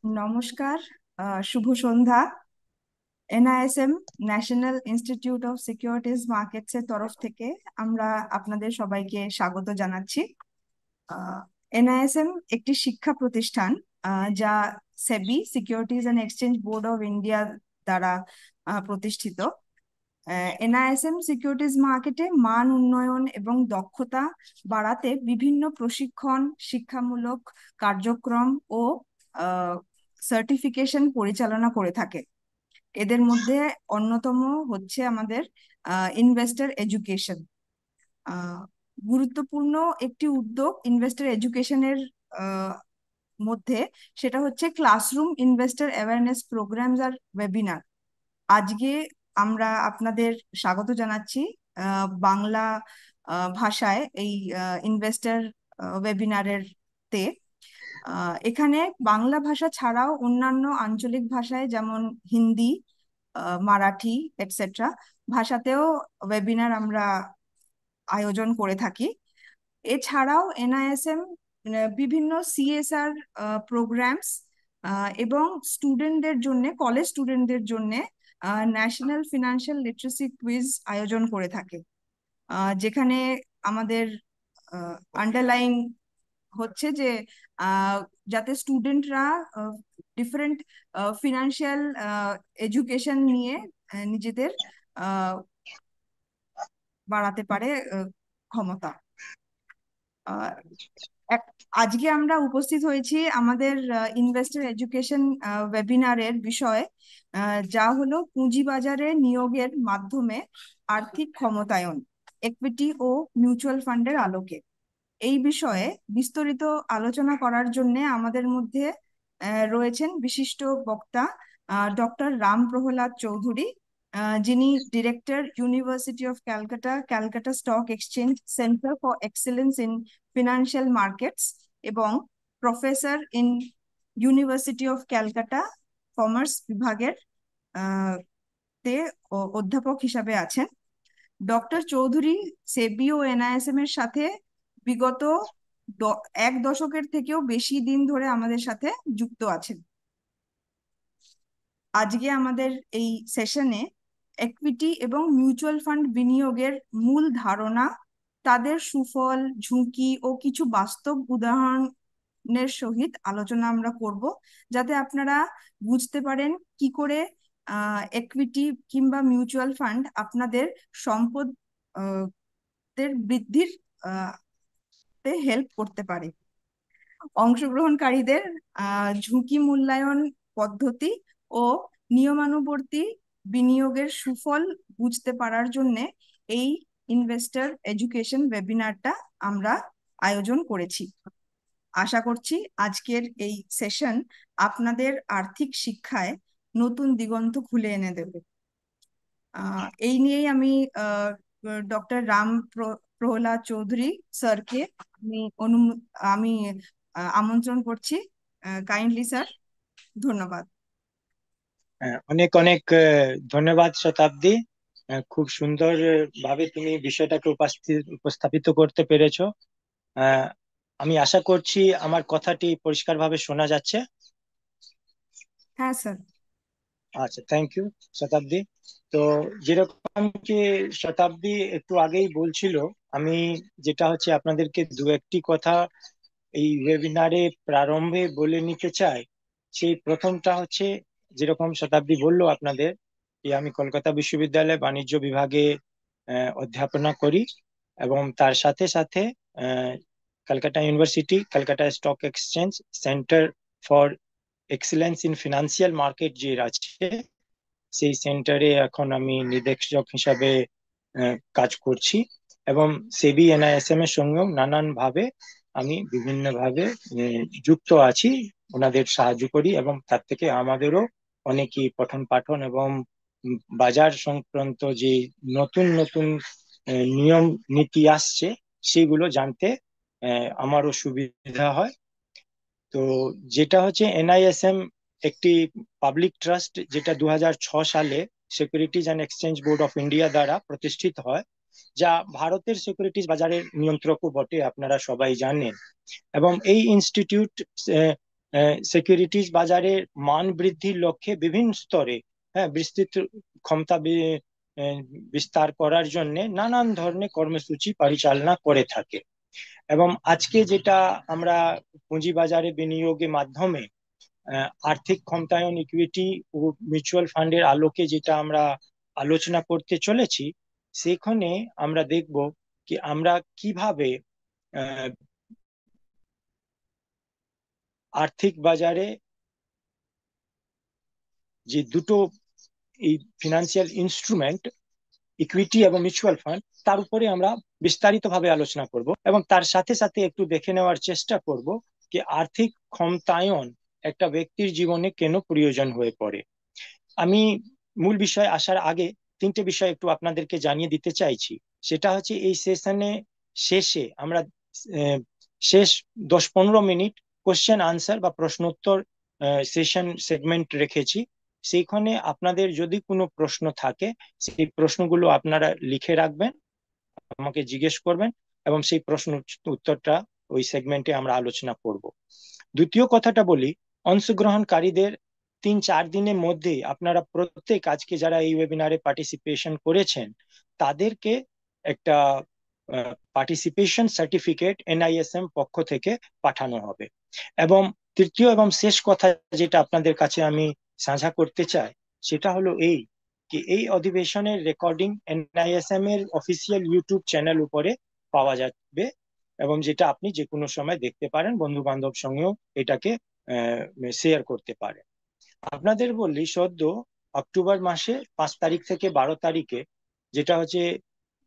নমস্কার। শুভ সন্ধ্যা। NISM National Institute of Securities Markets এর তরফ থেকে আমরা আপনাদের সবাইকে স্বাগত জানাচ্ছি। এনআইএসএম একটি শিক্ষা প্রতিষ্ঠান, যা SEBI Securities and Exchange Board of India দ্বারা প্রতিষ্ঠিত। এনআইএসএম সিকিউরিটিজ মার্কেটে মান উন্নয়ন এবং দক্ষতা বাড়াতে বিভিন্ন প্রশিক্ষণ, শিক্ষামূলক কার্যক্রম ও সার্টিফিকেশন পরিচালনা করে থাকে। এদের মধ্যে অন্যতম হচ্ছে আমাদের ইনভেস্টর এডুকেশন। গুরুত্বপূর্ণ একটি উদ্যোগ ইনভেস্টর এডুকেশনের মধ্যে, সেটা হচ্ছে classroom investor awareness programs are webinar. আজকে আমরা আপনাদের স্বাগত জানাচ্ছি বাংলা ভাষায় এই ইনভেস্টর ওয়েবিনারের তে। এখানে বাংলা ভাষা ছাড়াও অন্যান্য আঞ্চলিক ভাষায় যেমন হিন্দি, মারাঠি এটসেট্রা ভাষাতেও ওয়েবিনার আমরা আয়োজন করে থাকি। এছাড়াও এনআইএসএম বিভিন্ন সিএসআর প্রোগ্রামস এবং স্টুডেন্টদের জন্য, কলেজ স্টুডেন্টদের জন্য ন্যাশনাল ফিনান্সিয়াল লিটারেসি কুইজ আয়োজন করে থাকে, যেখানে আমাদের আন্ডারলাইন হচ্ছে যে আহ, যাতে স্টুডেন্টরা ডিফারেন্ট ফিনান্সিয়াল এডুকেশন নিয়ে নিজেদের আহ, বাড়াতে পারে ক্ষমতা। আহ, আজকে আমরা উপস্থিত হয়েছি আমাদের ইনভেস্টর এডুকেশন ওয়েবিনারের বিষয়, যা হলো পুঁজিবাজারে নিয়োগের মাধ্যমে আর্থিক ক্ষমতায়ন, ইকুইটি ও মিউচুয়াল ফান্ডের আলোকে। এই বিষয়ে বিস্তারিত আলোচনা করার জন্য আমাদের মধ্যে রয়েছেন বিশিষ্ট বক্তা ডক্টর রাম প্রহ্লাদ চৌধুরী, যিনি director, University of Calcutta, Calcutta Stock Exchange Centre for Excellence in Financial Markets, এবং professor in University of Calcutta commerce বিভাগের আহ, তে অধ্যাপক হিসাবে আছেন। ডক্টর চৌধুরী সেবি ও এনআইএসএম এর সাথে বিগত এক দশকের থেকেও বেশি দিন ধরে আমাদের সাথে যুক্ত আছেন। আজকে আমাদের এই সেশনে ইকুইটি এবং মিউচুয়াল ফান্ড বিনিয়োগের মূল ধারণা, তাদের সুফল, ঝুঁকি ও কিছু বাস্তব উদাহরণের সহিত আলোচনা আমরা করব, যাতে আপনারা বুঝতে পারেন কি করে ইকুইটি কিংবা মিউচুয়াল ফান্ড আপনাদের সম্পদ দের বৃদ্ধির তে হেল্প করতে পারে। অংশগ্রহণকারীদের ঝুঁকি মূল্যায়ন পদ্ধতি ও নিয়মানুবর্তী বিনিয়োগের সুফল বুঝতে পারার জন্য এই ইনভেস্টর এডুকেশন ওয়েবিনারটা আমরা আয়োজন করেছি। আশা করছি আজকের এই সেশন আপনাদের আর্থিক শিক্ষায় নতুন দিগন্ত খুলে এনে দেবে। এই নিয়েই আমি ডক্টর রাম প্রহ্লাদ চৌধুরী স্যারকে আমি আমি আমন্ত্রণ করছি। কাইন্ডলি স্যার, ধন্যবাদ। অনেক অনেক ধন্যবাদ শতাব্দী। খুব সুন্দর ভাবে তুমি বিষয়টাকে উপস্থাপিত করতে পেরেছো। আহ, আমি আশা করছি আমার কথাটি পরিষ্কারভাবে শোনা যাচ্ছে। হ্যাঁ স্যার। আচ্ছা, থ্যাংক ইউ শতাব্দী। তো যেরকম কি শতাব্দী একটু আগেই বলছিল, আমি যেটা হচ্ছে আপনাদেরকে দু একটি কথা এই ওয়েবিনারে প্রারম্ভে বলে নিতে চাই। সেই প্রথমটা হচ্ছে, যেরকম শতাব্দী বললো আপনাদের, যে আমি কলকাতা বিশ্ববিদ্যালয়ে বাণিজ্য বিভাগে অধ্যাপনা করি, এবং তার সাথে সাথে Calcutta university, Calcutta Stock Exchange Centre for Excellence in financial market যে আছে, সেই সেন্টারে এখন আমি নির্দেশক হিসাবে কাজ করছি। এবং সেবি এনআইএসএম এর সঙ্গেও নানান ভাবে আমি বিভিন্ন ভাবে যুক্ত আছি, ওনাদের সাহায্য করি, এবং তার থেকে আমাদেরও অনেকই পঠন পাঠন এবং বাজার সংক্রান্ত যে নতুন নতুন নিয়ম নীতি আসছে সেগুলো জানতে আমারও সুবিধা হয়। তো যেটা হচ্ছে এনআইএসএম একটি পাবলিক ট্রাস্ট, যেটা 2006 সালে securities and Exchange Board of India দ্বারা প্রতিষ্ঠিত হয়, যা ভারতের সিকিউরিটিজ বাজারের নিয়ন্ত্রকও বটে, আপনারা সবাই জানেন। এবং এই ইনস্টিটিউট সিকিউরিটিজ বাজারের মান বৃদ্ধির লক্ষ্যে বিভিন্ন স্তরে, হ্যাঁ, বিস্তৃত ক্ষমতা বিস্তার করার জন্য নানান ধরনের কর্মসূচি পরিচালনা করে থাকে। এবং আজকে যেটা আমরা পুঁজিবাজারে বিনিয়োগের মাধ্যমে আর্থিক ক্ষমতায়ন, ইকুইটি ও মিউচুয়াল ফান্ডের আলোকে যেটা আমরা আলোচনা করতে চলেছি, সেখানে আমরা দেখব কি আমরা কিভাবে আহ, আর্থিক বাজারে যে দুটো এই ফিনান্সিয়াল ইনস্ট্রুমেন্ট, ইকুইটি এবং মিউচুয়াল ফান্ড, তার উপরে আমরা বিস্তারিতভাবে আলোচনা করব এবং তার সাথে সাথে একটু দেখে নেওয়ার চেষ্টা করব যে আর্থিক ক্ষমতায়ন একটা ব্যক্তির জীবনে কেন প্রয়োজন হয়ে পড়ে। আমি মূল বিষয়ে আসার আগে তিনটে বিষয় একটু আপনাদেরকে জানিয়ে দিতে চাইছি। সেটা হচ্ছে এই সেশনে শেষে আমরা আহ, শেষ 10-15 মিনিট কোশ্চেন আনসার বা প্রশ্নোত্তর সেশন সেগমেন্ট রেখেছি। সেইখানে আপনাদের যদি কোনো প্রশ্ন থাকে, সেই প্রশ্নগুলো আপনারা লিখে রাখবেন, আমাকে জিজ্ঞেস করবেন এবং সেই প্রশ্ন উত্তরটা ওই সেগমেন্টে আমরা আলোচনা করব। দ্বিতীয় কথাটা বলি, অংশগ্রহণকারীদের 3-4 দিনের মধ্যে আপনারা প্রত্যেক আজকে যারা এই ওয়েবিনারে পার্টিসিপেশন করেছেন তাদেরকে একটা পার্টিসিপেশন সার্টিফিকেট এনআইএসএম পক্ষ থেকে পাঠানো হবে। এবং তৃতীয় এবং শেষ কথা যেটা আপনাদের কাছে আমি সাঝা করতে চাই, সেটা হলো এই কি এই অধিবেশনের রেকর্ডিং এনআইএসএম এর অফিসিয়াল ইউটিউব চ্যানেল উপরে পাওয়া যাবে এবং যেটা আপনি যে কোনো সময় দেখতে পারেন, বন্ধু বান্ধব সঙ্গেও এটাকে শেয়ার করতে পারেন। আপনাদের বললি সদ্য অক্টোবর মাসে 5 তারিখ থেকে 12 তারিখে, যেটা হচ্ছে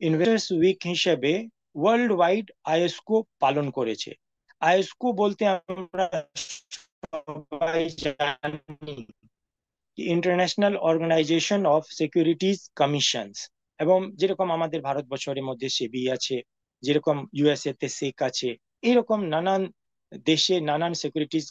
ইনভেস্টার্স উইক হিসেবে ওয়ার্ল্ড ওয়াইড আইএসকো পালন করেছে। আইএসকো বলতে আমরা সবাই জানি international organization of securities commissions. এবং যেরকম আমাদের ভারতবর্ষের মধ্যে সেবি আছে, যেরকম ইউএসএ তে সেক আছে, এরকম নানান দেশে নানান সিকিউরিটিজ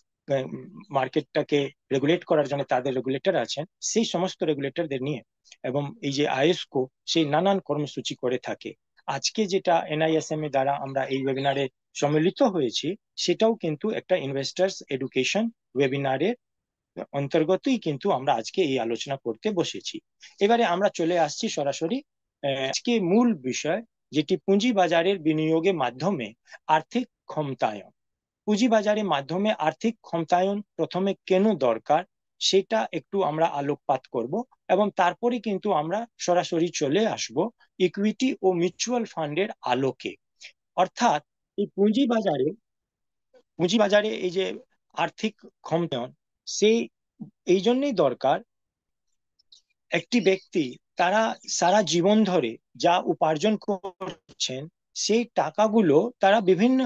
মার্কেটটাকে রেগুলেট করার জন্য তাদের রেগুলেটর আছেন, সেই সমস্ত রেগুলেটরদের নিয়ে এবং এই যে আইএসকো সেই নানান কর্মসূচি করে থাকে। আজকে যেটা এনআইএসএম এর দ্বারা আমরা এই ওয়েবিনারে সম্মিলিত হয়েছি, সেটাও কিন্তু একটা ইনভেস্টার্স এডুকেশন ওয়েবিনারের অন্তর্গতই কিন্তু আমরা আজকে এই আলোচনা করতে বসেছি। এবারে আমরা চলে আসছি সরাসরি আজকে মূল বিষয়, যেটি পুঁজিবাজারের বিনিয়োগের মাধ্যমে আর্থিক ক্ষমতায়ন। পুঁজিবাজারের মাধ্যমে আর্থিক ক্ষমতায়ন প্রথমে কেন দরকার সেটা একটু আমরা আলোকপাত করব এবং তারপরে কিন্তু আমরা সরাসরি চলে আসব ইকুইটি ও মিউচুয়াল ফান্ডের আলোকে। অর্থাৎ এই পুঁজিবাজারে এই যে আর্থিক ক্ষমতায়ন, সেই এই জন্যই দরকার। একটি ব্যক্তি তারা সারা জীবন ধরে যা উপার্জন করছেন, সেই টাকাগুলো তারা বিভিন্ন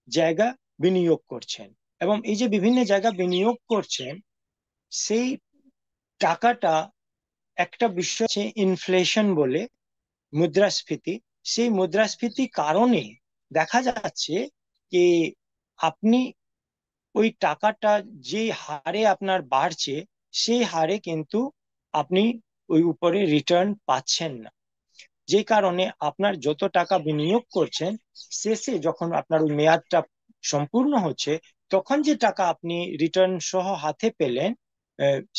জায়গা বিনিয়োগ করছেন এবং এই যে বিভিন্ন জায়গা বিনিয়োগ করছেন, সেই টাকাটা একটা বিষয় আছে ইনফ্লেশন বলে, মুদ্রাস্ফীতি। সেই মুদ্রাস্ফীতি কারণে দেখা যাচ্ছে যে আপনি ওই টাকাটা যে হারে আপনার বাড়ছে, সেই হারে কিন্তু আপনি ওই উপরে রিটার্ন পাচ্ছেন না। যে কারণে আপনার যত টাকা বিনিয়োগ করছেন, শেষে যখন আপনার ওই মেয়াদটা সম্পূর্ণ হচ্ছে, তখন যে টাকা আপনি রিটার্ন সহ হাতে পেলেন,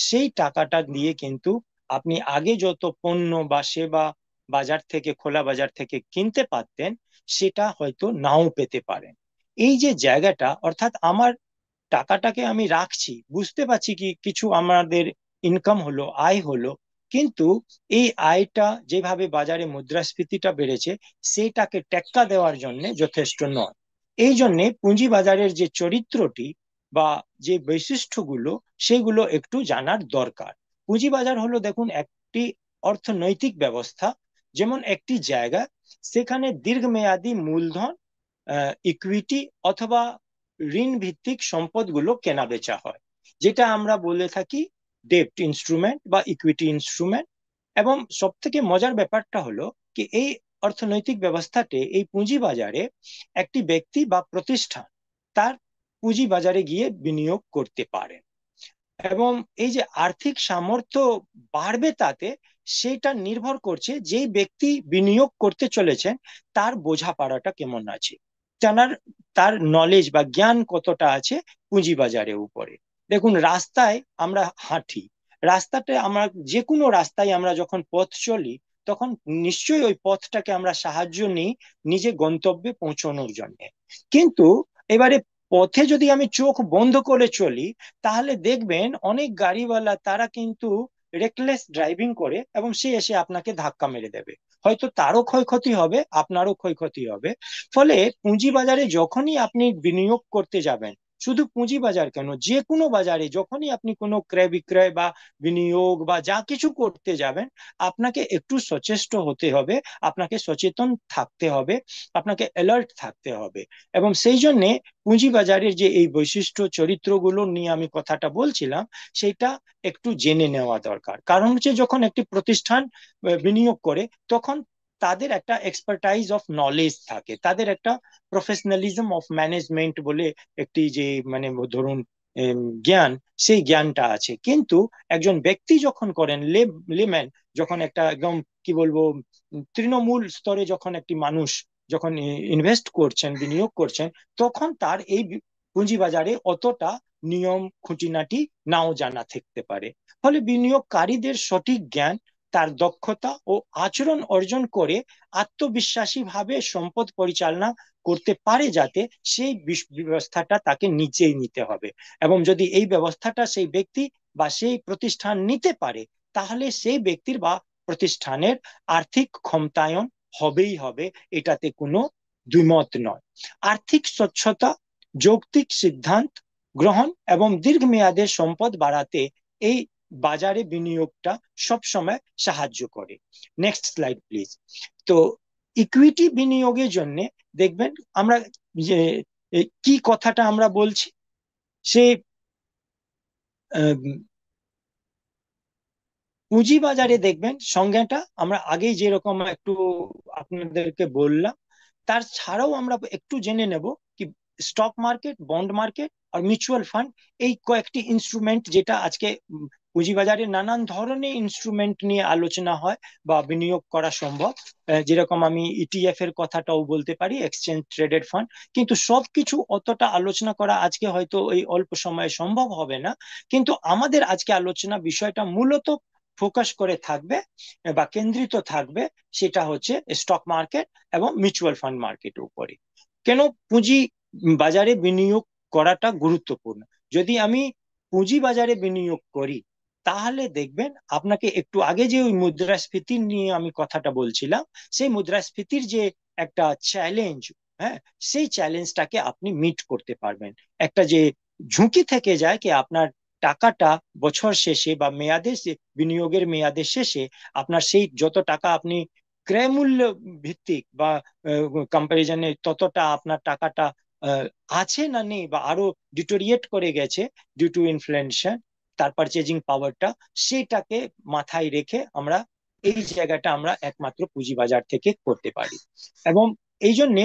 সেই টাকাটা দিয়ে কিন্তু আপনি আগে যত পণ্য বা সেবা বাজার থেকে, খোলা বাজার থেকে কিনতে পারতেন, সেটা হয়তো নাও পেতে পারেন। এই যে জায়গাটা, অর্থাৎ আমার টাকাটাকে আমি রাখছি, বুঝতে পারছি কি কিছু আমাদের ইনকাম হলো, আয় হলো, কিন্তু এই আয়টা যেভাবে বাজারে মুদ্রাস্ফীতিটা বেড়েছে, সেটাকে টেক্কা দেওয়ার জন্য যথেষ্ট নয়। এই জন্যে পুঁজিবাজারের যে চরিত্রটি বা যে বৈশিষ্ট্যগুলো, সেগুলো একটু জানার দরকার। পুঁজিবাজার হলো, দেখুন, একটি অর্থনৈতিক ব্যবস্থা, যেমন একটি জায়গা, সেখানে দীর্ঘমেয়াদী মূলধন, ইকুইটি অথবা ঋণ ভিত্তিক সম্পদগুলো কেনা বেচা হয়, যেটা আমরা বলে থাকি ডেপ্ট ইনস্ট্রুমেন্ট বা ইকুইটি ইনস্ট্রুমেন্ট। এবং সব থেকে মজার ব্যাপারটা হলো কি এই অর্থনৈতিক ব্যবস্থাতে, এই পুঁজি বাজারে একটি ব্যক্তি বা প্রতিষ্ঠান তার পুঁজি বাজারে গিয়ে বিনিয়োগ করতে পারে এবং এই যে আর্থিক সামর্থ্য বাড়বে তাতে, সেটা নির্ভর করছে যেই ব্যক্তি বিনিয়োগ করতে চলেছেন তার বোঝাপড়াটা কেমন আছে, জানার তার নলেজ বা জ্ঞান কতটা আছে পুঁজিবাজারের উপরে। দেখুন, রাস্তায় আমরা হাঁটি, রাস্তাতে আমরা যে কোনো রাস্তায় আমরা যখন পথ চলি, তখন নিশ্চয়ই ওই পথটাকে আমরা সাহায্য নিই নিজে গন্তব্যে পৌঁছানোর জন্য। কিন্তু এবারে পথে যদি আমি চোখ বন্ধ করে চলি, তাহলে দেখবেন অনেক গাড়িওয়ালা তারা কিন্তু রেকলেস ড্রাইভিং করে এবং সে এসে আপনাকে ধাক্কা মেরে দেবে। হয়তো তারও ক্ষয়ক্ষতি হবে, আপনারও ক্ষয়ক্ষতি হবে। ফলে পুঁজিবাজারে যখনই আপনি বিনিয়োগ করতে যাবেন, শুধু পুঁজি বাজার কেন, যে কোনো বাজারে যখনই আপনি কোনো ক্রয় বিক্রয় বা বিনিয়োগ বা যা কিছু করতে যাবেন, আপনাকে একটু সচেষ্ট হতে হবে, আপনাকে সচেতন থাকতে হবে, আপনাকে অ্যালার্ট থাকতে হবে। এবং সেই জন্যে পুঁজিবাজারের যে এই বৈশিষ্ট্য চরিত্রগুলো নিয়ে আমি কথাটা বলছিলাম, সেটা একটু জেনে নেওয়া দরকার। কারণ হচ্ছে যখন একটি প্রতিষ্ঠান বিনিয়োগ করে, তখন তাদের একটা এক্সপার্টাইজ অফ নলেজ থাকে, তাদের একটা প্রফেশনালিজম অফ ম্যানেজমেন্ট বলে একটি যে মানে ধরুন জ্ঞান, সেই জ্ঞানটা আছে। কিন্তু একজন ব্যক্তি যখন করেন, লেম্যান, যখন একটা একদম কি বলবো তৃণমূল স্তরে যখন একটি মানুষ যখন ইনভেস্ট করছেন, বিনিয়োগ করছেন, তখন তার এই পুঁজিবাজারে অতটা নিয়ম খুঁটিনাটি নাও জানা থাকতে পারে। ফলে বিনিয়োগকারীদের সঠিক জ্ঞান, তার দক্ষতা ও আচরণ অর্জন করে আত্মবিশ্বাসী ভাবে সম্পদ পরিচালনা করতে পারে, যাতে সেই ব্যবস্থাটা তাকে নিজেই নিতে হবে। এবং যদি এই ব্যবস্থাটা সেই ব্যক্তি বা সেই প্রতিষ্ঠান নিতে পারে, তাহলে সেই ব্যক্তির বা প্রতিষ্ঠানের আর্থিক ক্ষমতায়ন হবেই হবে, এটাতে কোনো দ্বিমত নয়। আর্থিক স্বচ্ছতা, যৌক্তিক সিদ্ধান্ত গ্রহণ এবং দীর্ঘমেয়াদে সম্পদ বাড়াতে এই বাজারে বিনিয়োগটা সবসময় সাহায্য করে। Next slide please. তো ইকুইটি বিনিয়োগের জন্য দেখবেন আমরা যে কি কথাটা আমরা বলছি, সে পুঁজিবাজারে দেখবেন সংজ্ঞাটা আমরা আগেই যেরকম একটু আপনাদেরকে বললাম, তার ছাড়াও আমরা একটু জেনে নেব কি স্টক মার্কেট, বন্ড মার্কেট আর মিউচুয়াল ফান্ড, এই কয়েকটি ইনস্ট্রুমেন্ট যেটা আজকে পুঁজিবাজারে নানান ধরনের ইনস্ট্রুমেন্ট নিয়ে আলোচনা হয় বা বিনিয়োগ করা সম্ভব। যেরকম আমি ইটিএফ এর কথাটাও বলতে পারি, এক্সচেঞ্জ ট্রেডেড ফান্ড। কিন্তু সবকিছু অতটা আলোচনা করা আজকে হয়তো এই অল্প সময়ে সম্ভব হবে না। কিন্তু আমাদের আজকে আলোচনা বিষয়টা মূলত ফোকাস করে থাকবে বা কেন্দ্রিত থাকবে, সেটা হচ্ছে স্টক মার্কেট এবং মিউচুয়াল ফান্ড মার্কেটের উপরে। কেন পুঁজি বাজারে বিনিয়োগ করাটা গুরুত্বপূর্ণ? যদি আমি পুঁজি বাজারে বিনিয়োগ করি, তাহলে দেখবেন আপনাকে একটু আগে যে ওই মুদ্রাস্ফীতি নিয়ে আমি কথাটা বলছিলাম, সেই মুদ্রাস্ফীতির যে একটা চ্যালেঞ্জ, হ্যাঁ, সেই চ্যালেঞ্জটাকে আপনি মিট করতে পারবেন। একটা যে ঝুঁকি থেকে যায় কি আপনার টাকাটা বছর শেষে বা মেয়াদে বিনিয়োগের মেয়াদের শেষে আপনার সেই যত টাকা আপনি ক্রয় মূল্য ভিত্তিক বা কম্পারিজনে ততটা আপনার টাকাটা আহ, আছে না নেই বা আরো ডিটোরিয়েট করে গেছে ডিউ টু ইনফ্লেশন, তার পারচেজিং পাওয়ারটা, সেটাকে মাথায় রেখে আমরা এই জায়গাটা আমরা একমাত্র পুঁজিবাজার থেকে করতে পারি। এবং এই জন্যে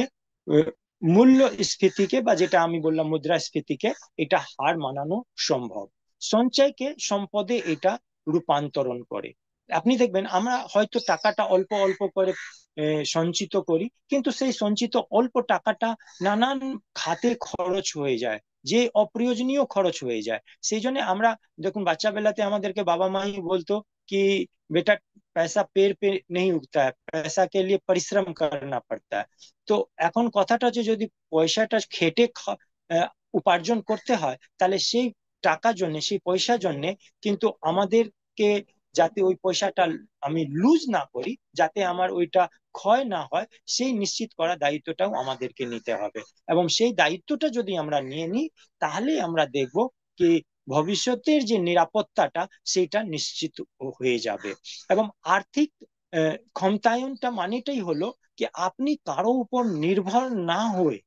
মূল্যস্ফীতিকে বা যেটা আমি বললাম মুদ্রাস্ফীতিকে এটা হার মানানো সম্ভব। সঞ্চয়কে সম্পদে এটা রূপান্তরণ করে। আপনি দেখবেন আমরা হয়তো টাকাটা অল্প অল্প করে সঞ্চিত করি, কিন্তু সেই সঞ্চিত অল্প টাকাটা নানান খাতে খরচ হয়ে যায়, যে অপ্রয়োজনীয় খরচ হয়ে যায়। সেই জন্য আমরা দেখুন বাচ্চা বেলাতে আমাদেরকে বাবা মাই বলতো कि बेटा पैसा पेड़ पे नहीं उगता है, पैसा के लिए परिश्रम करना पड़ता है। তো এখন কথাটা হচ্ছে যদি পয়সাটা খেটে উপার্জন করতে হয়, তাহলে সেই টাকার জন্য, সেই পয়সার জন্য কিন্তু আমাদেরকে যাতে ওই পয়সাটা আমি লুজ না করি, যাতে আমার ওইটা ক্ষয় না হয়, সেই নিশ্চিত করা দায়িত্বটাও আমাদেরকে নিতে হবে। এবং সেই দায়িত্বটা যদি আমরা নিয়ে নিই, তাহলে আমরা দেখব কি ভবিষ্যতের যে নিরাপত্তাটা সেটা নিশ্চিত হয়ে যাবে। এবং আর্থিক ক্ষমতায়নটা মানেটাই হলো কি আপনি কারো উপর নির্ভর না হয়ে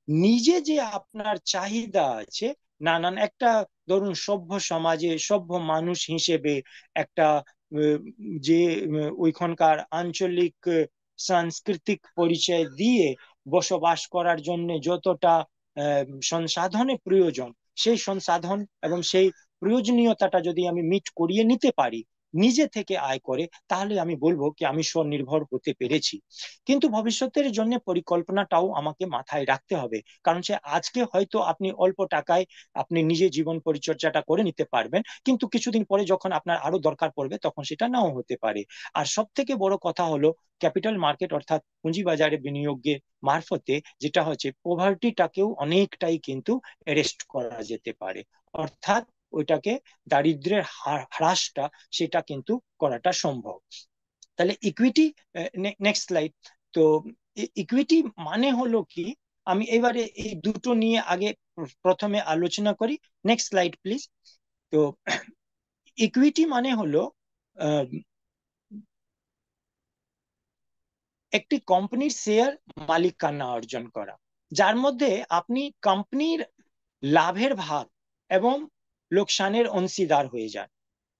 নিজে যে আপনার চাহিদা আছে, নানান একটা ধরুন সভ্য সমাজে সভ্য মানুষ হিসেবে একটা যে ওইখানকার আঞ্চলিক সাংস্কৃতিক পরিচয় দিয়ে বসবাস করার জন্য যতটা সংসাধনের প্রয়োজন, সেই সংসাধন এবং সেই প্রয়োজনীয়তাটা যদি আমি মিট করিয়ে নিতে পারি নিজে থেকে আয় করে, তাহলে আমি বলবো কি আমি স্বনির্ভর হতে পেরেছি। কিন্তু ভবিষ্যতের জন্য পরিকল্পনাটাও আমাকে মাথায় রাখতে হবে, কারণ সে আজকে হয়তো আপনি অল্প টাকায় আপনি নিজে জীবন পরিচর্যাটা করে নিতে পারবেন, কিন্তু কিছুদিন পরে যখন আপনার আরো দরকার পড়বে তখন সেটা নাও হতে পারে। আর সব থেকে বড় কথা হলো ক্যাপিটাল মার্কেট অর্থাৎ পুঁজিবাজারে বিনিয়োগের মারফতে যেটা হচ্ছে পোভার্টিটাকেও অনেকটাই কিন্তু অ্যারেস্ট করা যেতে পারে, অর্থাৎ ওইটাকে দারিদ্র্যের হ্রাসটা সেটা কিন্তু করাটা সম্ভব। তাহলে ইকুইটি, নেক্সট স্লাইড। তো ইকুইটি মানে হলো কি, আমি এবারে এই দুটো নিয়ে আগে প্রথমে আলোচনা করি। Next slide please. তো ইকুইটি মানে হলো আহ, একটি কোম্পানির শেয়ার মালিকানা অর্জন করা, যার মধ্যে আপনি কোম্পানির লাভের ভাগ এবং লোকসানের অংশীদার হয়ে যান।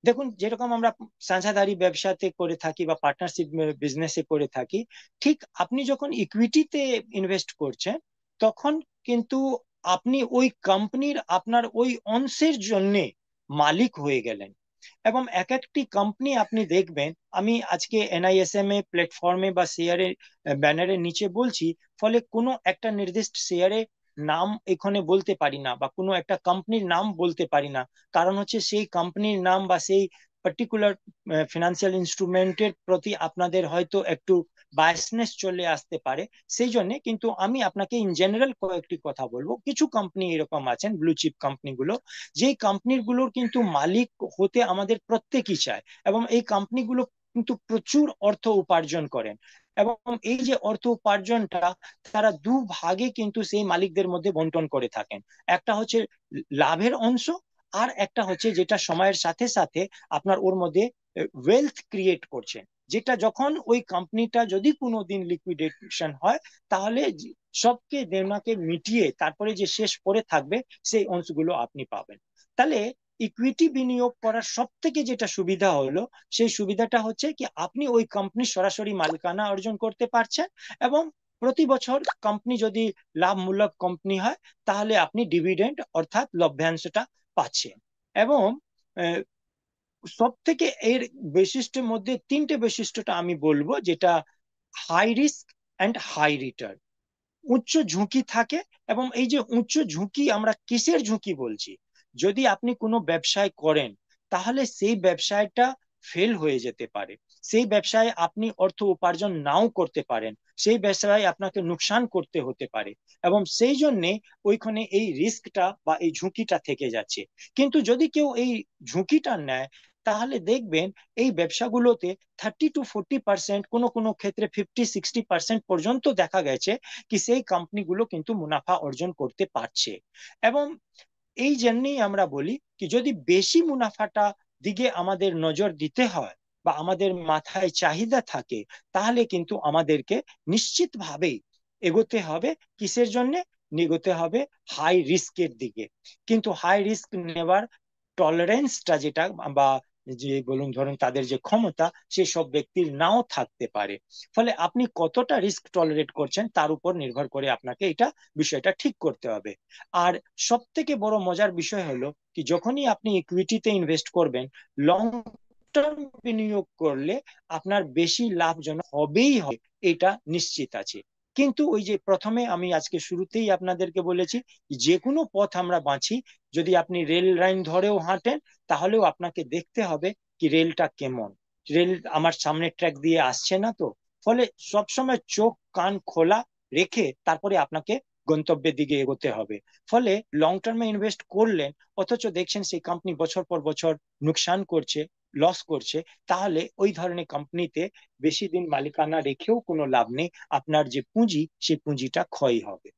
দেখুন, যেরকম আমরা সাঝাদারি ব্যবসাতে করে থাকি বা পার্টনারশিপ বিজনেসে করে থাকি, ঠিক আপনি যখন ইকুইটিতে ইনভেস্ট করছেন তখন কিন্তু আপনি ওই কোম্পানির আপনার ওই অংশের জন্য মালিক হয়ে গেলেন। এবং এক একটি কোম্পানি আপনি দেখবেন, আমি আজকে এনআইএসএম এ প্ল্যাটফর্মে বা শেয়ারের ব্যানারের নিচে বলছি, ফলে কোনো একটা নির্দিষ্ট শেয়ারে নাম এখানে বলতে পারি না বা কোনো একটা কোম্পানির নাম বলতে পারি না, কারণ হচ্ছে সেই কোম্পানির নাম বা সেই পার্টিকুলার ফিনান্সিয়াল ইনস্ট্রুমেন্টের প্রতি আপনাদের হয়তো একটু বায়াসনেস চলে আসতে পারে। সেই জন্য কিন্তু আমি আপনাকে ইন জেনারেল কয়েকটি কথা বলবো। কিছু কোম্পানি এরকম আছেন, ব্লু চিপ কোম্পানিগুলো, যেই কোম্পানিগুলোর কিন্তু মালিক হতে আমাদের প্রত্যেকই চায়, এবং এই কোম্পানিগুলো কিন্তু প্রচুর অর্থ উপার্জন করেন। এবং এই যে অর্থ উপার্জনটা তারা দুভাগে কিন্তু সেই মালিকদের মধ্যে বন্টন করে থাকেন। একটা হচ্ছে লাভের অংশ, আর একটা হচ্ছে যেটা সময়ের সাথে সাথে আপনার ওর মধ্যে ওয়েলথ ক্রিয়েট করছে, যেটা যখন ওই কোম্পানিটা যদি কোনোদিন লিকুইডেশন হয়, তাহলে সবকে দেনাকে মিটিয়ে তারপরে যে শেষ পড়ে থাকবে সেই অংশগুলো আপনি পাবেন। তাহলে ইকুইটি বিনিয়োগ করার সব থেকে যেটা সুবিধা হলো, সেই সুবিধাটা হচ্ছে কি আপনি ওই কোম্পানির সরাসরি মালিকানা অর্জন করতে পারছেন, এবং প্রতি বছর কোম্পানি যদি লাভমূলক কোম্পানি হয় তাহলে আপনি ডিভিডেন্ড অর্থাৎ লভ্যাংশটা পাচ্ছেন। এবং সব থেকে এর বৈশিষ্ট্যের মধ্যে তিনটে বৈশিষ্ট্যটা আমি বলবো, যেটা high risk and high return, উচ্চ ঝুঁকি থাকে। এবং এই যে উচ্চ ঝুঁকি, আমরা কিসের ঝুঁকি বলছি? যদি আপনি কোনো ব্যবসায় করেন, তাহলে সেই ব্যবসায়টা ফেল হয়ে যেতে পারে, সেই ব্যবসায় আপনি অর্থ উপার্জন নাও করতে পারেন, সেই ব্যবসায় আপনাকে নুকসান করতে হতে পারে, এবং সেই জন্যে ওইখানে এই রিস্কটা বা এই ঝুঁকিটা থেকে যাচ্ছে। কিন্তু যদি কেউ এই ঝুঁকিটা নেয়, তাহলে দেখবেন এই ব্যবসাগুলোতে 30 to 40%, কোনো কোনো ক্ষেত্রে 50-60% পর্যন্ত দেখা গেছে কি সেই কোম্পানিগুলো কিন্তু মুনাফা অর্জন করতে পারছে। এবং এই জন্যই আমরা বলি কি যদি বেশি মুনাফাটা দিকে আমাদের নজর দিতে হয় বা আমাদের মাথায় চাহিদা থাকে, তাহলে কিন্তু আমাদেরকে নিশ্চিতভাবেই এগোতে হবে কিসের জন্য? এগোতে হবে হাই রিস্কের দিকে। কিন্তু হাই রিস্ক নেবার টলারেন্সটা যেটা বা যে বলুন ধরুন তাদের যে ক্ষমতা, সেই সব ব্যক্তির নাও থাকতে পারে। ফলে আপনি কতটা রিস্ক টলারেট করছেন তার উপর নির্ভর করে আপনাকে এটা বিষয়টা ঠিক করতে হবে। আর সব থেকে বড় মজার বিষয় হলো কি যখনই আপনি ইকুইটিতে ইনভেস্ট করবেন, লং টার্ম বিনিয়োগ করলে আপনার বেশি লাভজনক হবেই হবে, এটা নিশ্চিত আছে। কিন্তু ওই যে প্রথমে আমি আজকে শুরুতেই আপনাদেরকে বলেছি, যে কোনো পথ আমরা বাঁচি, যদি আপনি রেল লাইন ধরেও হাঁটেন, তাহলেও আপনাকে দেখতে হবে কি রেলটা কেমন, রেল আমার সামনে ট্র্যাক দিয়ে আসছে না তো। ফলে সবসময় চোখ কান খোলা রেখে তারপরে আপনাকে গন্তব্যের দিকে এগোতে হবে। ফলে লং টার্মে ইনভেস্ট করলেন, অথচ দেখছেন সেই কোম্পানি বছর পর বছর নুকসান করছে, লস করছে, তাহলে ওই ধরনের কোম্পানিতে বেশি দিন মালিকানা রেখেও কোনো লাভ নেই, আপনার যে পুঁজি সেই পুঁজিটা ক্ষয় হবে।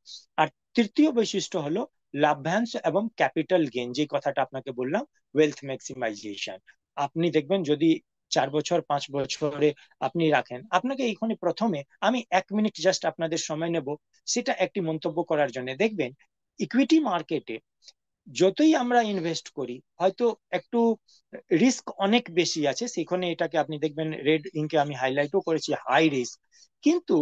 আর তৃতীয় বৈশিষ্ট্য হলো লাভ্যাংশ এবং ক্যাপিটাল গেইন, যে কথাটা আপনাকে বললাম, ওয়েলথ ম্যাক্সিমাইজেশন। আপনি দেখবেন যদি 4 বছর 5 বছরে আপনি রাখেন, আপনাকে এইখানে প্রথমে আমি 1 মিনিট জাস্ট আপনাদের সময় নেব সেটা একটি মন্তব্য করার জন্য। দেখবেন ইকুইটি মার্কেটে যতই আমরা ইনভেস্ট করি, হয়তো একটু রিস্ক অনেক বেশি আছে সেখানে, এটাকে আপনি দেখবেন রেড ইঙ্কে আমি হাইলাইটও করেছি হাই রিস্ক। কিন্তু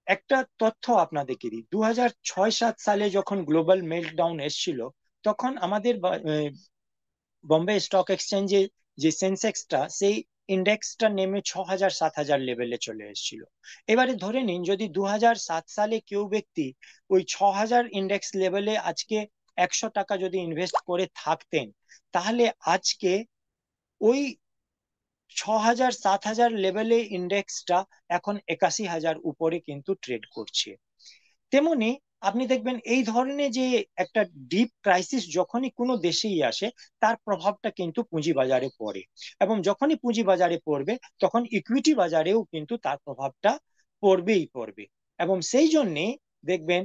একটা তথ্য আপনাদেরকে দিই, 2006-07 সালে যখন গ্লোবাল মেল্টডাউন এসেছিল, তখন আমাদের বোম্বে স্টক এক্সচেঞ্জে যে সেন্সেক্সটা সেই ইন্ডেক্সটা নেমে 6,000 7,000 লেভেলে চলে এসেছিল। এবারে ধরে নিন যদি 2007 সালে কেউ ব্যক্তি ওই 6,000 ইন্ডেক্স লেভেলে আজকে 100 টাকা যদি ইনভেস্ট করে থাকতেন, তাহলে আজকে ওই 6,000 7,000 লেভেলে ইন্ডেক্সটা এখন 81,000 উপরে কিন্তু ট্রেড করছে। তেমনি আপনি দেখবেন এই ধরনের যে একটা ডিপ ক্রাইসিস যখনই কোনো দেশেই আসে, তার প্রভাবটা কিন্তু পুঁজি বাজারে পড়ে, এবং যখনই পুঁজি বাজারে পড়বে তখন ইকুইটি বাজারেও কিন্তু তার প্রভাবটা পড়বেই পড়বে। এবং সেই জন্যে দেখবেন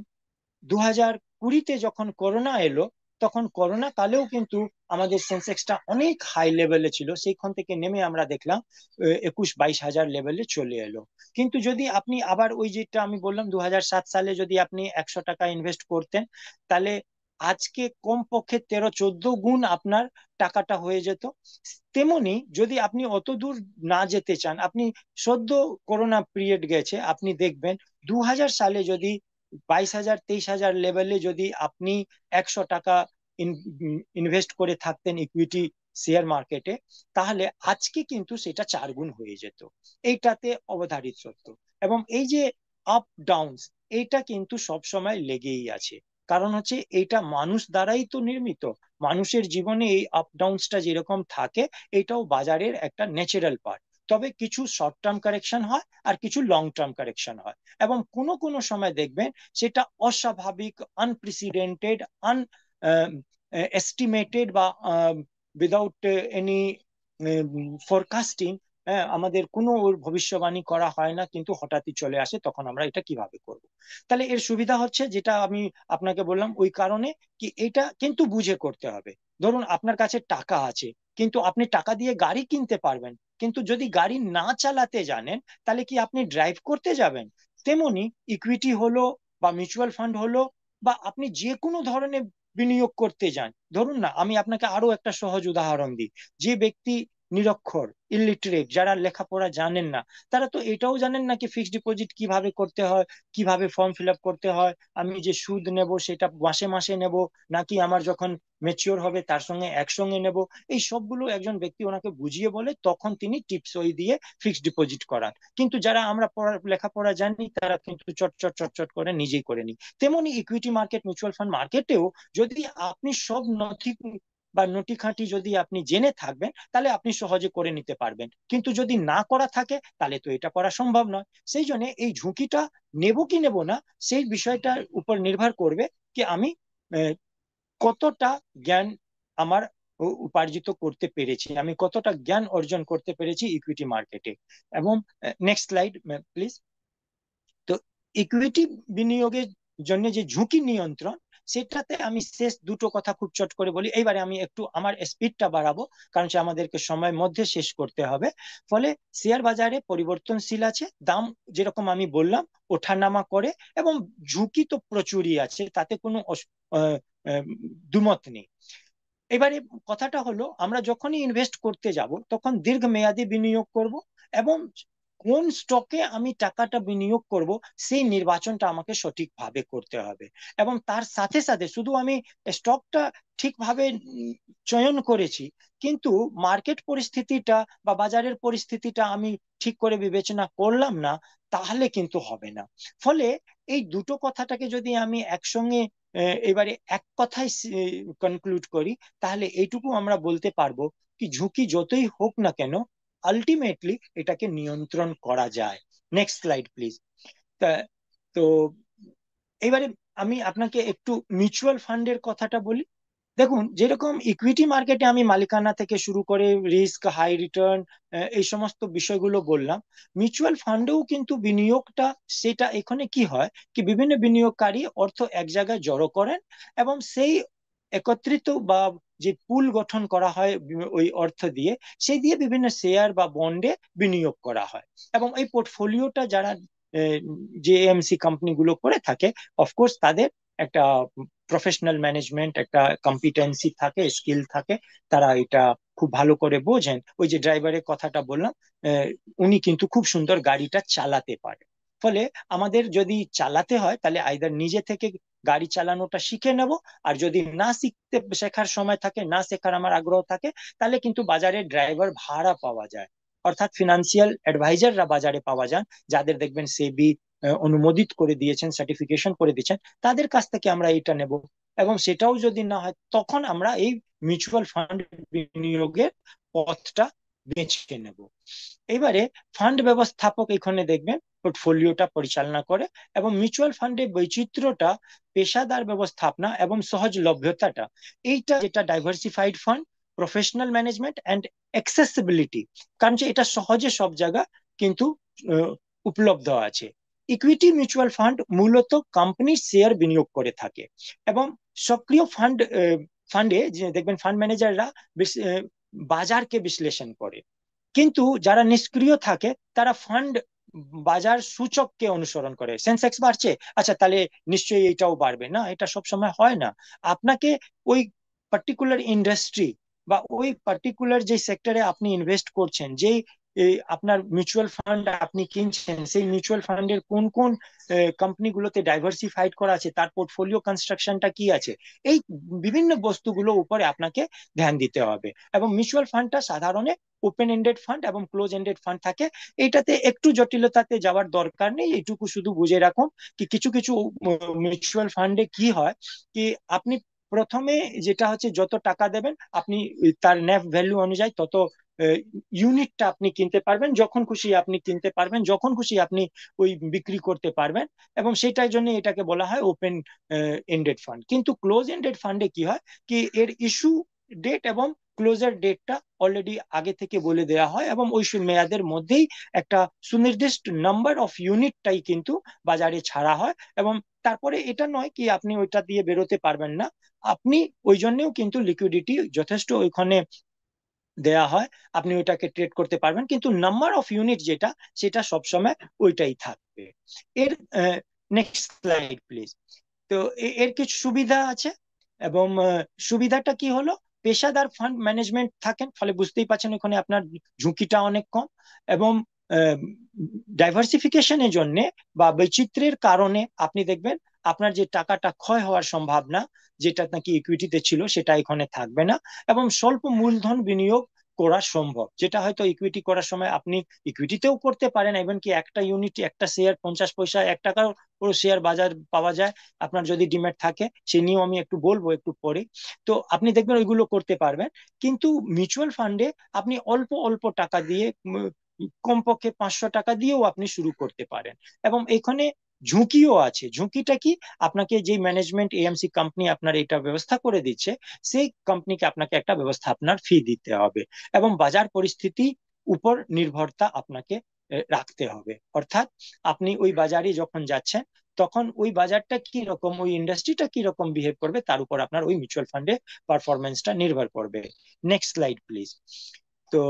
2020-তে যখন করোনা এলো, তখন করোনা কালেও কিন্তু আমাদের সেন্সেক্সটা অনেক হাই লেভেলে ছিল, সেইখান থেকে নেমে আমরা দেখলাম 21-22 হাজার লেভেলে চলে এলো। কিন্তু যদি আপনি আবার ওই যেটা আমি বললাম 2007 সালে যদি আপনি 100 টাকা ইনভেস্ট করতেন, তাহলে আজকে কমপক্ষে 13-14 গুণ আপনার টাকাটা হয়ে যেত। তেমনি যদি আপনি অত দূর না যেতে চান, আপনি সদ্য করোনা পিরিয়ড গেছে, আপনি দেখবেন 2000 সালে যদি 22,000 23,000 লেভেলে যদি আপনি 100 টাকা ইনভেস্ট করে থাকতেন ইকুইটি শেয়ার মার্কেটে, তাহলে আজকে কিন্তু সেটা 4 গুণ হয়ে যেত। এইটাতে অবধারিত সত্য। এবং এই যে আপ ডাউনস, এইটা কিন্তু সব সময় লেগেই আছে। কারণ হচ্ছে এইটা মানুষ দ্বারাই তো নির্মিত। মানুষের জীবনে এই আপ ডাউনসটা যেরকম থাকে, এটাও বাজারের একটা ন্যাচারাল পার্ট। তবে কিছু শর্ট টার্ম কারেকশন হয় আর কিছু লং টার্ম কারেকশন হয়, এবং কোনো কোনো সময় দেখবেন সেটা অস্বাভাবিক, আনপ্রেসিডেন্টেড, আন এস্টিমেটেড, বা উইদাউট এনি ফরকাস্টিং, আমাদের কোনো ওর ভবিষ্যবাণী করা হয় না, কিন্তু হঠাৎই চলে আসে, তখন আমরা এটা কিভাবে করব। তাহলে এর সুবিধা হচ্ছে যেটা আমি আপনাকে বললাম, ওই কারণে কি এটা কিন্তু বুঝে করতে হবে। ধরুন আপনার কাছে টাকা আছে, কিন্তু আপনি টাকা দিয়ে গাড়ি কিনতে পারবেন, কিন্তু যদি গাড়ি না চালাতে জানেন, তাহলে কি আপনি ড্রাইভ করতে যাবেন? তেমনি ইকুইটি হলো বা মিউচুয়াল ফান্ড হলো, বা আপনি যে কোনো ধরনের বিনিয়োগ করতে যান, ধরুন না আমি আপনাকে আরো একটা সহজ উদাহরণ দিই। যে ব্যক্তি নিরক্ষর, ইলিটারেট, যারা লেখাপড়া জানেন না, তারা তো এটাও জানেন না কি ফিক্সড ডিপোজিট কিভাবে করতে হয়, কিভাবে ফর্ম ফিল আপ করতে হয়, আমি যে সুদ নেব সেটা মাসে মাসে নেব, নাকি আমার যখন মেচিওর হবে তার সঙ্গে একসঙ্গে নেব। এই সবগুলো একজন ব্যক্তি ওনাকে বুঝিয়ে বলে, তখন তিনি টিপস ওই দিয়ে ফিক্সড ডিপোজিট করান। কিন্তু যারা আমরা লেখাপড়া জানি, তারা কিন্তু চট চট চট চট করে নিজেই করে নি। তেমনি ইকুইটি মার্কেট, মিউচুয়াল ফান্ড মার্কেটেও যদি আপনি সব নথি বা নটিখাটি যদি আপনি জেনে থাকবেন, তাহলে আপনি সহজে করে নিতে পারবেন। কিন্তু যদি না করা থাকে, তাহলে তো এটা করা সম্ভব নয়। সেই জন্য এই ঝুঁকিটা নেব কি নেব না, সেই বিষয়টার উপর নির্ভর করবে কি আমি কতটা জ্ঞান আমার উপার্জিত করতে পেরেছি, আমি কতটা জ্ঞান অর্জন করতে পেরেছি ইকুইটি মার্কেটে। এবং নেক্সট স্লাইড প্লিজ। তো ইকুইটি বিনিয়োগের জন্য যে ঝুঁকি নিয়ন্ত্রণ, সেটাতে আমি শেষ দুটো কথা খুব চট করে বলি। এইবারে আমি একটু আমার স্পিডটা বাড়াবো, কারণ সে আমাদেরকে সময়ের মধ্যে শেষ করতে হবে। ফলে শেয়ার বাজারে পরিবর্তনশীল আছে, দাম যেরকম আমি বললাম ওঠানামা করে, এবং ঝুঁকি তো প্রচুরই আছে, তাতে কোনো আহ, আহ, দ্বিমত নেই। এবারে কথাটা হলো, আমরা যখনই ইনভেস্ট করতে যাব তখন দীর্ঘমেয়াদী বিনিয়োগ করব, এবং কোন স্টকে আমি টাকাটা বিনিয়োগ করব সেই নির্বাচনটা আমাকে সঠিকভাবে করতে হবে। এবং তার সাথে সাথে শুধু আমি স্টকটা ঠিকভাবে চয়ন করেছি, কিন্তু মার্কেট পরিস্থিতিটা বা বাজারের পরিস্থিতিটা আমি ঠিক করে বিবেচনা করলাম না, তাহলে কিন্তু হবে না। ফলে এই দুটো কথাটাকে যদি আমি একসঙ্গে এবারে এক কথায় কনক্লুড করি, তাহলে এইটুকু আমরা বলতে পারবো কি ঝুঁকি যতই হোক না কেন, আলটিমেটলি এটাকে নিয়ন্ত্রণ করা যায়। Next slide please. তো এবারে আমি আপনাকে একটু মিউচুয়াল ফান্ডের কথাটা বলি। দেখুন, যেরকম ইকুইটি মার্কেটে আমি মালিকানা থেকে শুরু করে রিস্ক, হাই রিটার্ন, এই সমস্ত বিষয়গুলো বললাম, মিউচুয়াল ফান্ডেও কিন্তু বিনিয়োগটা সেটা এখানে কি হয় কি বিভিন্ন বিনিয়োগকারী অর্থ এক জায়গায় জড়ো করেন, এবং সেই একত্রিত বা যে পুল গঠন করা হয় ওই অর্থ দিয়ে, সেই দিয়ে বিভিন্ন শেয়ার বা বন্ডে বিনিয়োগ করা হয়। এবং এই পোর্টফোলিওটা যারা যে এমসি কোম্পানিগুলো করে থাকে, অফকোর্স তাদের একটা প্রফেশনাল ম্যানেজমেন্ট, একটা কম্পিটেন্সি থাকে, স্কিল থাকে, তারা এটা খুব ভালো করে বোঝেন। ওই যে ড্রাইভারের কথাটা বললাম, আহ, উনি কিন্তু খুব সুন্দর গাড়িটা চালাতে পারে। ফলে আমাদের যদি চালাতে হয়, তাহলে আইদার নিজে থেকে গাড়ি চালানোটা শিখে নেব। আর যদি না শিখতে শেখার সময় থাকে, না শেখার আমার আগ্রহ থাকে, তাহলে কিন্তু বাজারে ড্রাইভার ভাড়া পাওয়া যায়, অর্থাৎ ফিনান্সিয়াল অ্যাডভাইজাররা বাজারে পাওয়া যান, যাদের দেখবেন সেবি অনুমোদিত করে দিয়েছেন, সার্টিফিকেশন করে দিয়েছেন, তাদের কাছ থেকে আমরা এটা নেব। এবং সেটাও যদি না হয়, তখন আমরা এই মিউচুয়াল ফান্ড বিনিয়োগের পথটা বেছে নেব। এবারে ফান্ড ব্যবস্থাপক এখানে দেখবেন পোর্টফোলিওটা পরিচালনা করে, এবং মিউচুয়াল ফান্ডের বৈচিত্র্যটা, পেশাদার ব্যবস্থাপনা এবং সহজলভ্যতাটা, এইটা যেটা diversified fund, professional management and accessibility, কারণ যে এটা সহজে সব জায়গা কিন্তু আহ, উপলব্ধ আছে। ইকুইটি মিউচুয়াল ফান্ড মূলত কোম্পানির শেয়ার বিনিয়োগ করে থাকে, এবং সক্রিয় ফান্ডে যে দেখবেন ফান্ড ম্যানেজাররা বাজারকে বিশ্লেষণ করে। কিন্তু যারা নিষ্ক্রিয় থাকে তারা ফান্ড বাজার সূচককে অনুসরণ করে। সেন্সেক্স বাড়ছে, আচ্ছা তাহলে নিশ্চয়ই এটাও বাড়বে, না, এটা সবসময় হয় না। আপনাকে ওই পার্টিকুলার ইন্ডাস্ট্রি বা ওই পার্টিকুলার যে সেক্টরে আপনি ইনভেস্ট করছেন, যেই আপনার মিউচুয়াল ফান্ড আপনি কিনছেন, সেই মিউচুয়াল ফান্ডের কোন কোন কোম্পানিগুলোতে ডাইভার্সিফাইড করা আছে, তার পোর্টফোলিও কনস্ট্রাকশনটা কি আছে, এই বিভিন্ন বস্তুগুলো উপরে আপনাকে ধ্যান দিতে হবে। এবং মিউচুয়াল ফান্ডটা সাধারণত ওপেন এন্ডেড ফান্ড এবং ক্লোজ এন্ডেড ফান্ড থাকে। এইটাতে একটু জটিলতাতে যাওয়ার দরকার নেই, এইটুকু শুধু বুঝে রাখুন কি কিছু কিছু মিউচুয়াল ফান্ডে কি হয়, কি আপনি প্রথমে যেটা হচ্ছে যত টাকা দেবেন আপনি তার ন্যাভ ভ্যালু অনুযায়ী তত ইউনিটটা আপনি কিনতে পারবেন, যখন খুশি আপনি কিনতে পারবেন, যখন খুশি আপনি ওই বিক্রি করতে পারবেন। এবং সেটার জন্য এটাকে বলা হয় ওপেন এন্ডেড ফান্ড। কিন্তু ক্লোজ এন্ডেড ফান্ডে কি হয়, কি এর ইস্যু ডেট এবং ক্লোজার ডেটটা অলরেডি আগে থেকে বলে দেওয়া হয়, এবং ওই মেয়াদের মধ্যেই একটা সুনির্দিষ্ট নাম্বার অফ ইউনিটটাই কিন্তু বাজারে ছাড়া হয়। এবং তারপরে এটা নয় কি আপনি ওইটা দিয়ে বেরোতে পারবেন না, আপনি ওই জন্যও কিন্তু লিকুইডিটি যথেষ্ট ওইখানে দেয়া হয়, আপনি ওইটাকে ট্রেড করতে পারবেন, কিন্তু নাম্বার অফ ইউনিট যেটা, সেটা সবসময় ওইটাই থাকবে। এর নেক্সট স্লাইড প্লিজ। তো এর কিছু সুবিধা আছে, এবং সুবিধাটা কি হলো, পেশাদার ফান্ড ম্যানেজমেন্ট থাকেন, ফলে বুঝতেই পারছেন ওখানে আপনার ঝুঁকিটা অনেক কম। এবং ডাইভার্সিফিকেশনের জন্য বা বৈচিত্র্যের কারণে আপনি দেখবেন আপনার যে টাকাটা ক্ষয় হওয়ার সম্ভাবনা, যেটা নাকি ইকুইটিতে ছিল, সেটা এখানে থাকবে না। এবং স্বল্প মূলধন বিনিয়োগ করা সম্ভব, যেটা হয়তো ইকুইটি করার সময় আপনি ইকুইটিতেও করতে পারেন, এবং কি একটা ইউনিট, একটা শেয়ার 50 পয়সা, 1 টাকার পুরো শেয়ার বাজার পাওয়া যায়, আপনার যদি ডিম্যাট থাকে। সে নিয়েও আমি একটু বলবো একটু পরে। তো আপনি দেখবেন ওইগুলো করতে পারবেন। কিন্তু মিউচুয়াল ফান্ডে আপনি অল্প অল্প টাকা দিয়ে, কমপক্ষে 500 টাকা দিয়েও আপনি শুরু করতে পারেন। এবং এখানে ঝুঁকিও আছে। ঝুঁকিটা কি, আপনাকে যে ম্যানেজমেন্ট এএমসি কোম্পানি আপনার এটা ব্যবস্থা করে দিচ্ছে, সেই কোম্পানিকে আপনাকে একটা ব্যবস্থাপনার ফি দিতে হবে, এবং বাজার পরিস্থিতি উপর নির্ভরতা আপনাকে রাখতে হবে। অর্থাৎ আপনি ওই বাজারে যখন যাচ্ছেন, তখন ওই বাজারটা কি রকম, ওই ইন্ডাস্ট্রিটা কি রকম বিহেভ করবে, তার উপর আপনার ওই মিউচুয়াল ফান্ডে পারফরমেন্সটা নির্ভর করবে। Next slide please. তো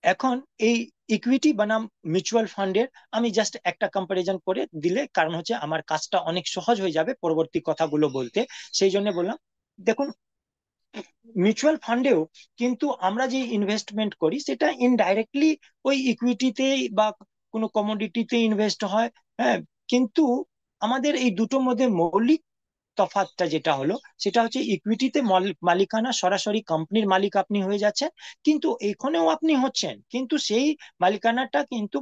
এখন এই ইকুইটি বনাম মিউচুয়াল ফান্ডের আমি জাস্ট একটা কম্পারিজন করে দিলে, কারণ হচ্ছে আমার কাজটা অনেক সহজ হয়ে যাবে পরবর্তী কথাগুলো বলতে, সেই জন্য বললাম। দেখুন, মিউচুয়াল ফান্ডেও কিন্তু আমরা যে ইনভেস্টমেন্ট করি, সেটা ইনডাইরেক্টলি ওই ইকুইটিতে বা কোনো কমোডিটিতে ইনভেস্ট হয়। হ্যাঁ, কিন্তু আমাদের এই দুটোর মধ্যে মৌলিক তফাৎটা যেটা হলো, সেটা হচ্ছে ইকুইটিতে মালিকানা সরাসরি কোম্পানির মালিক আপনি হয়ে যাচ্ছেন, কিন্তু এখানেও আপনি হচ্ছেন, কিন্তু সেই মালিকানাটা কিন্তু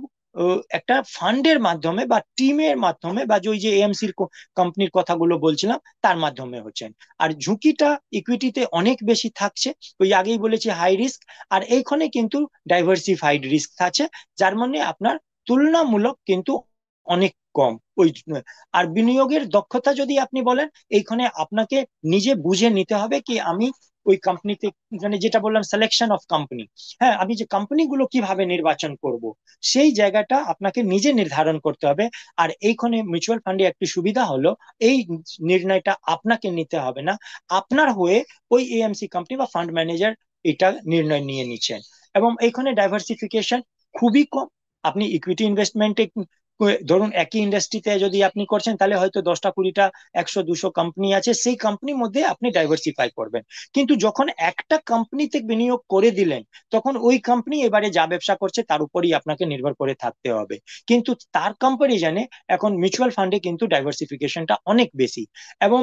একটা ফান্ডের মাধ্যমে বা টিমের মাধ্যমে, বা ওই যে এএমসির কোম্পানির কথাগুলো বলছিলাম তার মাধ্যমে হচ্ছেন। আর ঝুঁকিটা ইকুইটিতে অনেক বেশি থাকছে, ওই আগেই বলেছি হাই রিস্ক। আর এইখানে কিন্তু ডাইভার্সিফাইড রিস্ক আছে, যার মানে আপনার তুলনামূলক কিন্তু অনেক কম ওই। আর বিনিয়োগের দক্ষতা যদি আপনি বলেন, এইখানে আপনাকে নিজে বুঝে নিতে হবে কি আমি ওই কোম্পানিতে, মানে যেটা বললাম সিলেকশন অফ কোম্পানি, হ্যাঁ, আমি যে কোম্পানিগুলো কিভাবে নির্বাচন করব, সেই জায়গাটা আপনাকে নিজে নির্ধারণ করতে হবে। আর এইখানে মিউচুয়াল ফান্ডে একটি সুবিধা হলো, এই নির্ণয়টা আপনাকে নিতে হবে না, আপনার হয়ে ওই এএমসি কোম্পানি বা ফান্ড ম্যানেজার এটা নির্ণয় নিয়ে নিচ্ছেন। এবং এইখানে ডাইভার্সিফিকেশন খুবই কম। আপনি ইকুইটি ইনভেস্টমেন্টে ধরুন একই ইন্ডাস্ট্রিতে যদি আপনি করছেন তাহলে হয়তো 10টা 20টা 100 200 কোম্পানি আছে, সেই কোম্পানির মধ্যে আপনি ডাইভার্সিফাই করবেন। কিন্তু যখন একটা কোম্পানিতে বিনিয়োগ করে দিলেন, তখন ওই কোম্পানি এবারে যা ব্যবসা করছে তার উপরই আপনাকে নির্ভর করে থাকতে হবে। কিন্তু তার কম্পারিজনে এখন মিউচুয়াল ফান্ডে কিন্তু ডাইভার্সিফিকেশনটা অনেক বেশি। এবং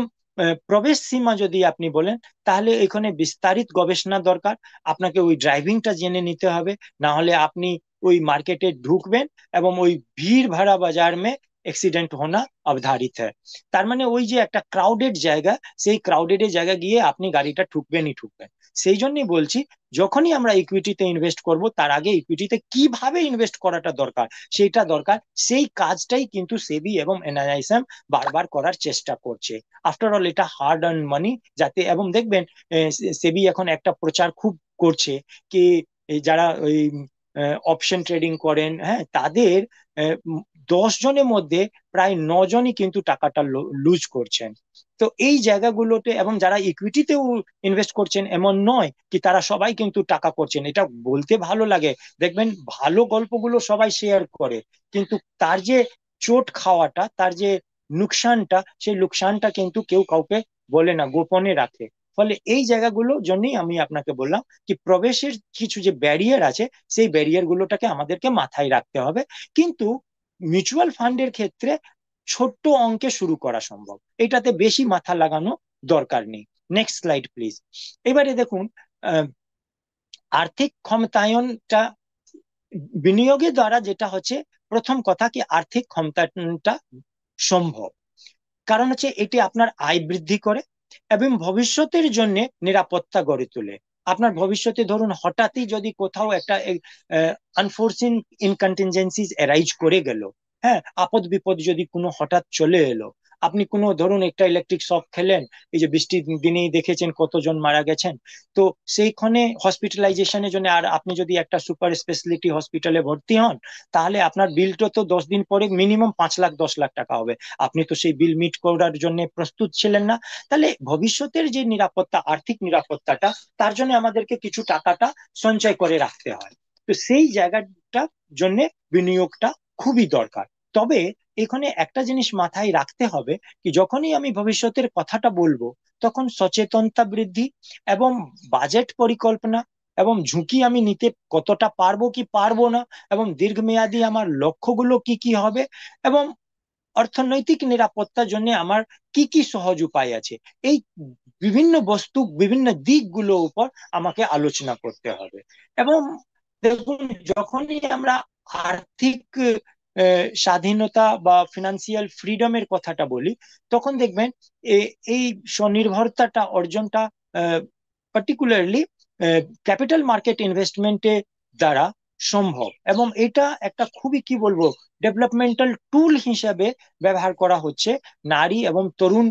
প্রবেশ সীমা যদি আপনি বলেন, তাহলে এখানে বিস্তারিত গবেষণা দরকার। আপনাকে ওই ড্রাইভিংটা জেনে নিতে হবে, না হলে আপনি ওই মার্কেটে ঢুকবেন এবং ওই ভিড় ভাড়া বাজার में एक्सीडेंट होना अवधारित है। তার মানে ওই যে একটা ক্রাউডেড জায়গা, সেই ক্রাউডেড জায়গা গিয়ে আপনি গাড়িটা ঠুকবেনই ঠুকবেন। সেই জন্যই বলছি, যখনই আমরা ইকুইটিতে ইনভেস্ট করব তার আগে ইকুইটিতে কিভাবে ইনভেস্ট করাটা দরকার সেইটা দরকার। সেই কাজটাই কিন্তু সেবি এবং এনআইএসএম বারবার করার চেষ্টা করছে। আফটার অল এটা হার্ড আর্ন মানি। যাতে, এবং দেখবেন সেবি এখন একটা প্রচার খুব করছে কি এই যারা ওই অপশন ট্রেডিং করেন, হ্যাঁ, তাদের 10 জনের মধ্যে প্রায় 9জনই কিন্তু টাকাটা লুজ করছেন। তো এই জায়গাগুলোতে, এবং যারা ইকুইটিতেও ইনভেস্ট করছেন এমন নয় কি তারা সবাই কিন্তু টাকা করছেন, এটা বলতে ভালো লাগে। দেখবেন ভালো গল্পগুলো সবাই শেয়ার করে, কিন্তু তার যে চোট খাওয়াটা, তার যে নুকসানটা, সেই নুকসানটা কিন্তু কেউ কাউকে বলে না, গোপনে রাখে। ফলে এই জায়গাগুলোর জন্যই আমি আপনাকে বললাম কি প্রবেশের কিছু যে ব্যারিয়ার আছে, সেই ব্যারিয়ার গুলোটাকে আমাদেরকে মাথায় রাখতে হবে। কিন্তু মিউচুয়াল ফান্ডের ক্ষেত্রে ছোট্ট অঙ্কে শুরু করা সম্ভব, এটাতে বেশি মাথা লাগানো দরকার নেই। Next slide please. এবারে দেখুন, আহ, আর্থিক ক্ষমতায়নটা বিনিয়োগের দ্বারা যেটা হচ্ছে, প্রথম কথা কি আর্থিক ক্ষমতায়নটা সম্ভব। কারণ হচ্ছে এটি আপনার আয় বৃদ্ধি করে এবং ভবিষ্যতের জন্য নিরাপত্তা গড়ে তোলে। আপনার ভবিষ্যতে ধরুন হঠাৎই যদি কোথাও একটা আনফোর্সিন ইনকন্টিনজেন্সিজ অ্যারাইজ করে গেল, হ্যাঁ, আপদ বিপদ যদি কোনো হঠাৎ চলে এলো, আপনি কোনো ধরুন একটা ইলেকট্রিক শক খেলেন, এই যে বৃষ্টির দিনেই দেখেছেন কতজন মারা গেছেন, তো সেইখানে হসপিটালাইজেশনের জন্য, আর আপনি যদি একটা সুপার স্পেশালিটি হসপিটালে ভর্তি হন, তাহলে আপনার বিলটা তো 10 দিন পরে মিনিমাম 5 লাখ 10 লাখ টাকা হবে। আপনি তো সেই বিল মিট করার জন্য প্রস্তুত ছিলেন না। তাহলে ভবিষ্যতের যে নিরাপত্তা, আর্থিক নিরাপত্তাটা, তার জন্য আমাদেরকে কিছু টাকাটা সঞ্চয় করে রাখতে হয়। তো সেই জায়গাটার জন্য বিনিয়োগটা খুবই দরকার। তবে এখানে একটা জিনিস মাথায় রাখতে হবে কি যখনই আমি ভবিষ্যতের কথাটা বলবো, তখন সচেতনতা বৃদ্ধি এবং বাজেট পরিকল্পনা এবং ঝুঁকি আমি নিতে কতটা পারবো কি পারবো না, এবং দীর্ঘমেয়াদী আমার লক্ষ্যগুলো কি কি হবে, এবং অর্থনৈতিক নিরাপত্তার জন্য আমার কি কি সহজ উপায় আছে, এই বিভিন্ন বস্তু, বিভিন্ন দিকগুলো উপর আমাকে আলোচনা করতে হবে। এবং দেখুন, যখনই আমরা আর্থিক স্বাধীনতা বা ফিনান্সিয়াল ফ্রিডমের কথাটা বলি, তখন দেখবেন এই স্বনির্ভরতাটা অর্জনটা পার্টিকুলারলি ক্যাপিটাল মার্কেট ইনভেস্টমেন্টে দ্বারা সম্ভব। এবং এটা একটা খুবই কি বলবো ডেভেলপমেন্টাল টুল হিসেবে ব্যবহার করা হচ্ছে নারী এবং তরুণ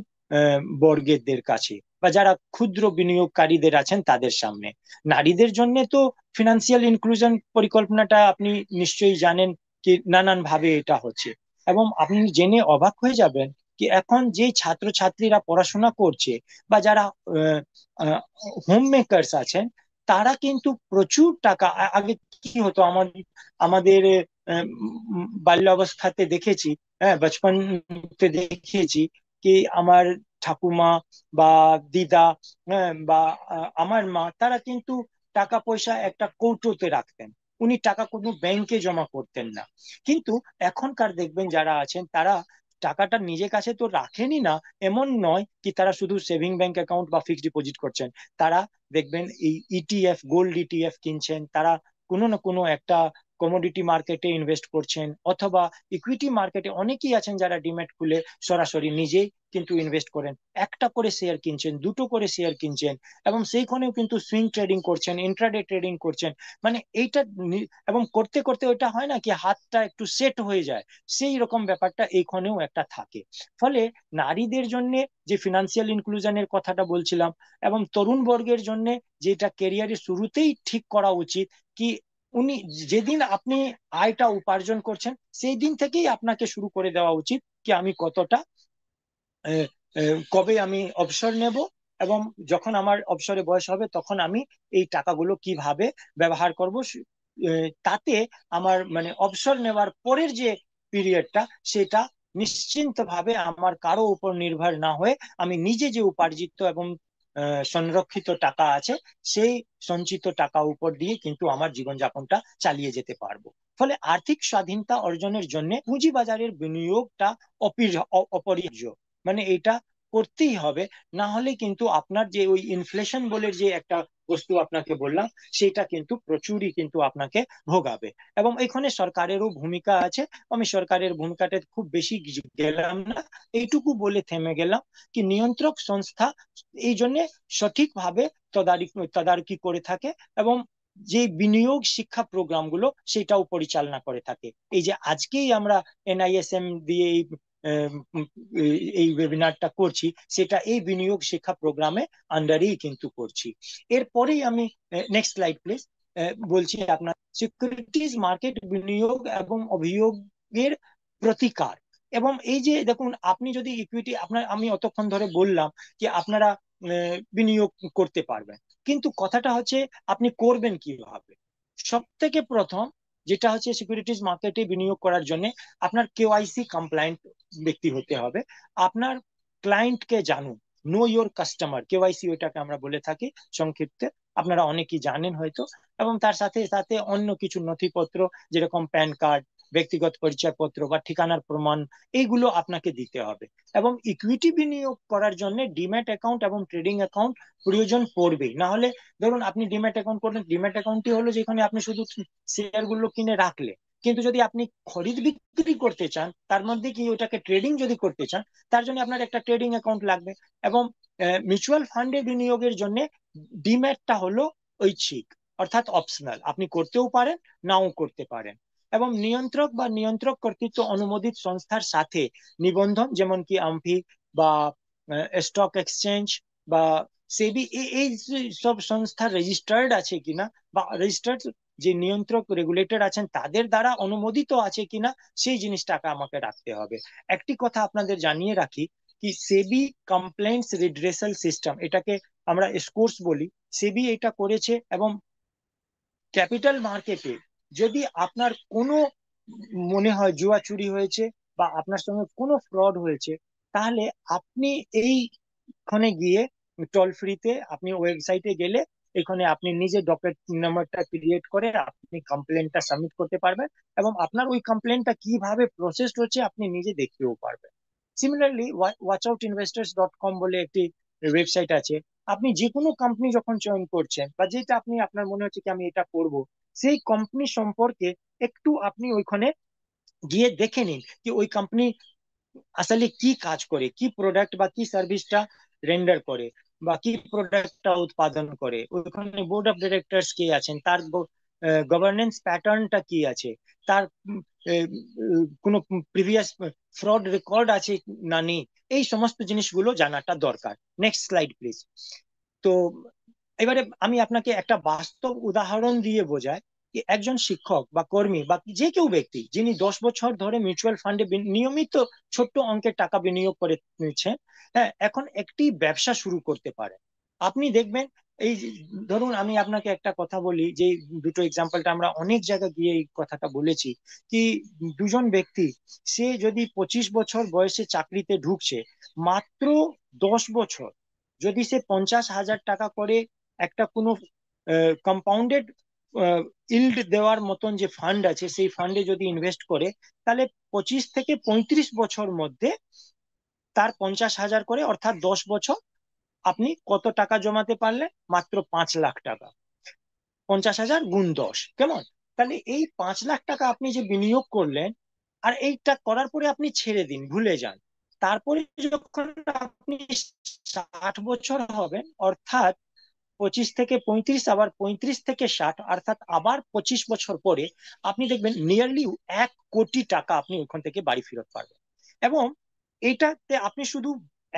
বর্গের কাছে, বা যারা ক্ষুদ্র বিনিয়োগকারীদের আছেন তাদের সামনে। নারীদের জন্য তো ফিনান্সিয়াল ইনক্লুশন পরিকল্পনাটা আপনি নিশ্চয়ই জানেন কি নানান ভাবে এটা হচ্ছে। এবং আপনি জেনে অবাক হয়ে যাবেন কি এখন যে ছাত্রছাত্রীরা পড়াশোনা করছে, বা যারা হোম মেকার্স আছেন, তারা কিন্তু প্রচুর টাকা, আগে কি হতো আমাদের বাল্য অবস্থাতে দেখেছি, হ্যাঁ, বচপনতে দেখেছি কি আমার ঠাকুমা বা দিদা, হ্যাঁ, বা আমার মা, তারা কিন্তু টাকা পয়সা একটা কৌটোতে রাখতেন। উনি টাকা কোনো ব্যাংকে জমা করতেন না। কিন্তু এখনকার দেখবেন যারা আছেন, তারা টাকাটা নিজের কাছে তো রাখেনই না, এমন নয় কি তারা শুধু সেভিং ব্যাংক অ্যাকাউন্ট বা ফিক্সড ডিপোজিট করছেন। তারা দেখবেন এই ইটিএফ, গোল্ড ইটিএফ কিনছেন, তারা কোনো না কোনো একটা কমোডিটি মার্কেটে ইনভেস্ট করছেন, অথবা ইকুইটি মার্কেটে অনেকেই আছেন যারা ডিম্যাট খুলে সরাসরি নিজেই কিন্তু ইনভেস্ট করেন। একটা করে শেয়ার কিনছেন, দুটো করে শেয়ার কিনছেন, এবং সেইখানেও কিন্তু সুইং ট্রেডিং করছেন, ইন্ট্রাডে ট্রেডিং করছেন। মানে এইটা এবং করতে করতে ওইটা হয় না কি হাতটা একটু সেট হয়ে যায়, সেই রকম ব্যাপারটা এইখানেও একটা থাকে। ফলে নারীদের জন্য যে ফিনান্সিয়াল ইনক্লুশনের কথাটা বলছিলাম, এবং তরুণ বর্গের জন্য যেটা ক্যারিয়ারের শুরুতেই ঠিক করা উচিত কি উনি যেদিন আপনি আয়টা উপার্জন করছেন, সেই দিন থেকেই আপনাকে শুরু করে দেওয়া উচিত কি আমি কতটা কবে আমি অবসর নেব, এবং যখন আমার অবসরে বয়স হবে তখন আমি এই টাকাগুলো কিভাবে ব্যবহার করব। তাতে আমার মানে অবসর নেওয়ার পরের যে পিরিয়ডটা, সেটা নিশ্চিন্তভাবে আমার কারো উপর নির্ভর না হয়ে আমি নিজে যে উপার্জিত এবং সংরক্ষিত টাকা আছে, সেই সঞ্চিত টাকা উপর দিয়ে কিন্তু আমার জীবনযাপনটা চালিয়ে যেতে পারবো। ফলে আর্থিক স্বাধীনতা অর্জনের জন্য পুঁজিবাজারের বিনিয়োগটা অপরিহার্য। মানে এটা করতেই হবে, না হলে কিন্তু আপনার যে ওই ইনফ্লেশন বলে যে একটা বস্তু আপনাকে বললাম, সেটা কিন্তু প্রচুরই কিন্তু আপনাকে ভোগাবে। এবং এখানে সরকারেরও ভূমিকা আছে। আমি সরকারের ভূমিকাটা খুব বেশি গেলাম না, এইটুকু বলে থেমে গেলাম কি নিয়ন্ত্রক সংস্থা এই জন্য সঠিকভাবে তদারকি করে থাকে এবং যে বিনিয়োগ শিক্ষা প্রোগ্রামগুলো সেটাও পরিচালনা করে থাকে। এই যে আজকেই আমরা এনআইএসএম দিয়ে এই ওয়েবিনারটা করছি, সেটা এই বিনিয়োগ শিক্ষা প্রোগ্রামে আন্ডারেই কিন্তু করছি। এরপরেই আমি, নেক্সট স্লাইড প্লিজ, বলছি আপনার সিকিউরিটিজ মার্কেট বিনিয়োগ এবং অভিযোগের প্রতিকার। এবং এই যে দেখুন, আপনি যদি ইকুইটি, আপনার আমি অতক্ষণ ধরে বললাম যে আপনারা বিনিয়োগ করতে পারবেন, কিন্তু কথাটা হচ্ছে আপনি করবেন কিভাবে। সব থেকে প্রথম যেটা হচ্ছে, সিকিউরিটিজ মার্কেটে বিনিয়োগ করার জন্য আপনার কেওয়াইসি কমপ্লায়েন্ট ব্যক্তি হতে হবে। আপনার ক্লায়েন্টকে জানুন, নো ইয়োর কাস্টমার, কেওয়াইসি ওইটাকে আমরা বলে থাকি সংক্ষিপ্তে, আপনারা অনেকেই জানেন হয়তো। এবং তার সাথে সাথে অন্য কিছু নথিপত্র যেরকম প্যান কার্ড, ব্যক্তিগত পরিচয়পত্র বা ঠিকানার প্রমাণ, এইগুলো আপনাকে দিতে হবে। এবং ইকুইটি বিনিয়োগ করার জন্য ডিম্যাট অ্যাকাউন্ট এবং ট্রেডিং অ্যাকাউন্ট প্রয়োজন পড়বেই। না হলে ধরুন আপনি ডিম্যাট অ্যাকাউন্ট করলেন, ডিম্যাট অ্যাকাউন্টই হলো যেখানে আপনি শুধু শেয়ার গুলো কিনে রাখলে, কিন্তু যদি আপনি খরিদ বিক্রি করতে চান, তার মধ্যে কি ওটাকে ট্রেডিং যদি করতে চান, তার জন্য আপনার একটা ট্রেডিং অ্যাকাউন্ট লাগবে। এবং মিউচুয়াল ফান্ডে বিনিয়োগের জন্য ডিম্যাটটা হলো ঐচ্ছিক, অর্থাৎ অপশনাল, আপনি করতেও পারেন, নাও করতে পারেন। এবং নিয়ন্ত্রক বা নিয়ন্ত্রক কর্তৃত্ব অনুমোদিত সংস্থার সাথে নিবন্ধন, যেমন কি আম্ফি বা স্টক এক্সচেঞ্জ বা সেবি, এই সব সংস্থা রেজিস্টার্ড আছে কিনা, বা রেজিস্টার্ড যে নিয়ন্ত্রক রেগুলেটর আছেন তাদের দ্বারা অনুমোদিত আছে কিনা, সেই জিনিসটাকে আমাকে রাখতে হবে। একটি কথা আপনাদের জানিয়ে রাখি কি, সেবি কমপ্লেন্টস রিড্রেসাল সিস্টেম, এটাকে আমরা স্কোর্স বলি, সেবি এটা করেছে। এবং ক্যাপিটাল মার্কেটে যদি আপনার কোনো মনে হয় জুয়া চুরি হয়েছে বা আপনার সঙ্গে কোনো ফ্রড হয়েছে, তাহলে আপনি এইখানে গিয়ে টোল ফ্রিতে আপনি ওয়েবসাইটে গেলে এখানে আপনি নিজে ডকেট নাম্বারটা ক্রিয়েট করে আপনি কমপ্লেনটা সাবমিট করতে পারবেন। এবং আপনার ওই কমপ্লেনটা কিভাবে প্রসেসড হচ্ছে আপনি নিজে দেখতেও পারবেন। সিমিলারলি watchoutiনভেস্টর্স.com বলে একটি ওয়েবসাইট আছে। আপনি যে কোনো কোম্পানি যখন চয়ন করছেন বা যেটা আপনি আপনার মনে হচ্ছে কি আমি এটা করব, সেই কোম্পানি সম্পর্কে একটু আপনি ওইখানে গিয়ে দেখে নিন কি ওই কোম্পানি আসলে কি কাজ করে, কি প্রোডাক্ট বা কি সার্ভিসটা রেন্ডার করে, বা কি প্রোডাক্টটা উৎপাদন করে, ওখানে বোর্ড অফ ডিরেক্টরস কে আছেন, তার গভর্নেন্স প্যাটার্নটা কি আছে, তার কোনো প্রিভিয়াস ফ্রড রেকর্ড আছে না নেই, এই সমস্ত জিনিসগুলো জানাটা দরকার। Next slide please. তো এবারে আমি আপনাকে একটা বাস্তব উদাহরণ দিয়ে বোঝাই যে একজন শিক্ষক বা কর্মী বা যে কেউ ব্যক্তি যিনি 10 বছর ধরে মিউচুয়াল ফান্ডে নিয়মিত ছোট্ট অঙ্কের টাকা বিনিয়োগ করে নিচ্ছেন, হ্যাঁ, এখন একটি ব্যবসা শুরু করতে পারে। আপনি দেখবেন, এই ধরুন আমি আপনাকে একটা কথা বলি, যে দুটো এক্সাম্পলটা আমরা অনেক জায়গায় গিয়ে এই কথাটা বলেছি কি, দুজন ব্যক্তি, সে যদি 25 বছর বয়সে চাকরিতে ঢুকছে, মাত্র 10 বছর যদি সে 50,000 টাকা করে একটা কোনো কম্পাউন্ডেড ইল্ড দেওয়ার মতন যে ফান্ড আছে, সেই ফান্ডে যদি ইনভেস্ট করে, তাহলে 25 থেকে 35 বছর মধ্যে তার 50,000 করে, অর্থাৎ 10 বছর আপনি কত টাকা জমাতে পারলে, মাত্র 5 লাখ টাকা। 50,000 গুণ 10 কেমন? তাহলে এই 5 লাখ টাকা আপনি যে বিনিয়োগ করলেন, আর এইটা করার পরে আপনি ছেড়ে দিন, ভুলে যান। তারপরে যখন আপনি 60 বছর হবেন, অর্থাৎ 25 থেকে 35, আবার 35 থেকে 60, অর্থাৎ আবার 25 বছর পরে আপনি দেখবেন নিয়ারলি 1 কোটি টাকা আপনি ওখান থেকে বাড়ি ফেরত পাবেন। এবং এইটাতে আপনি শুধু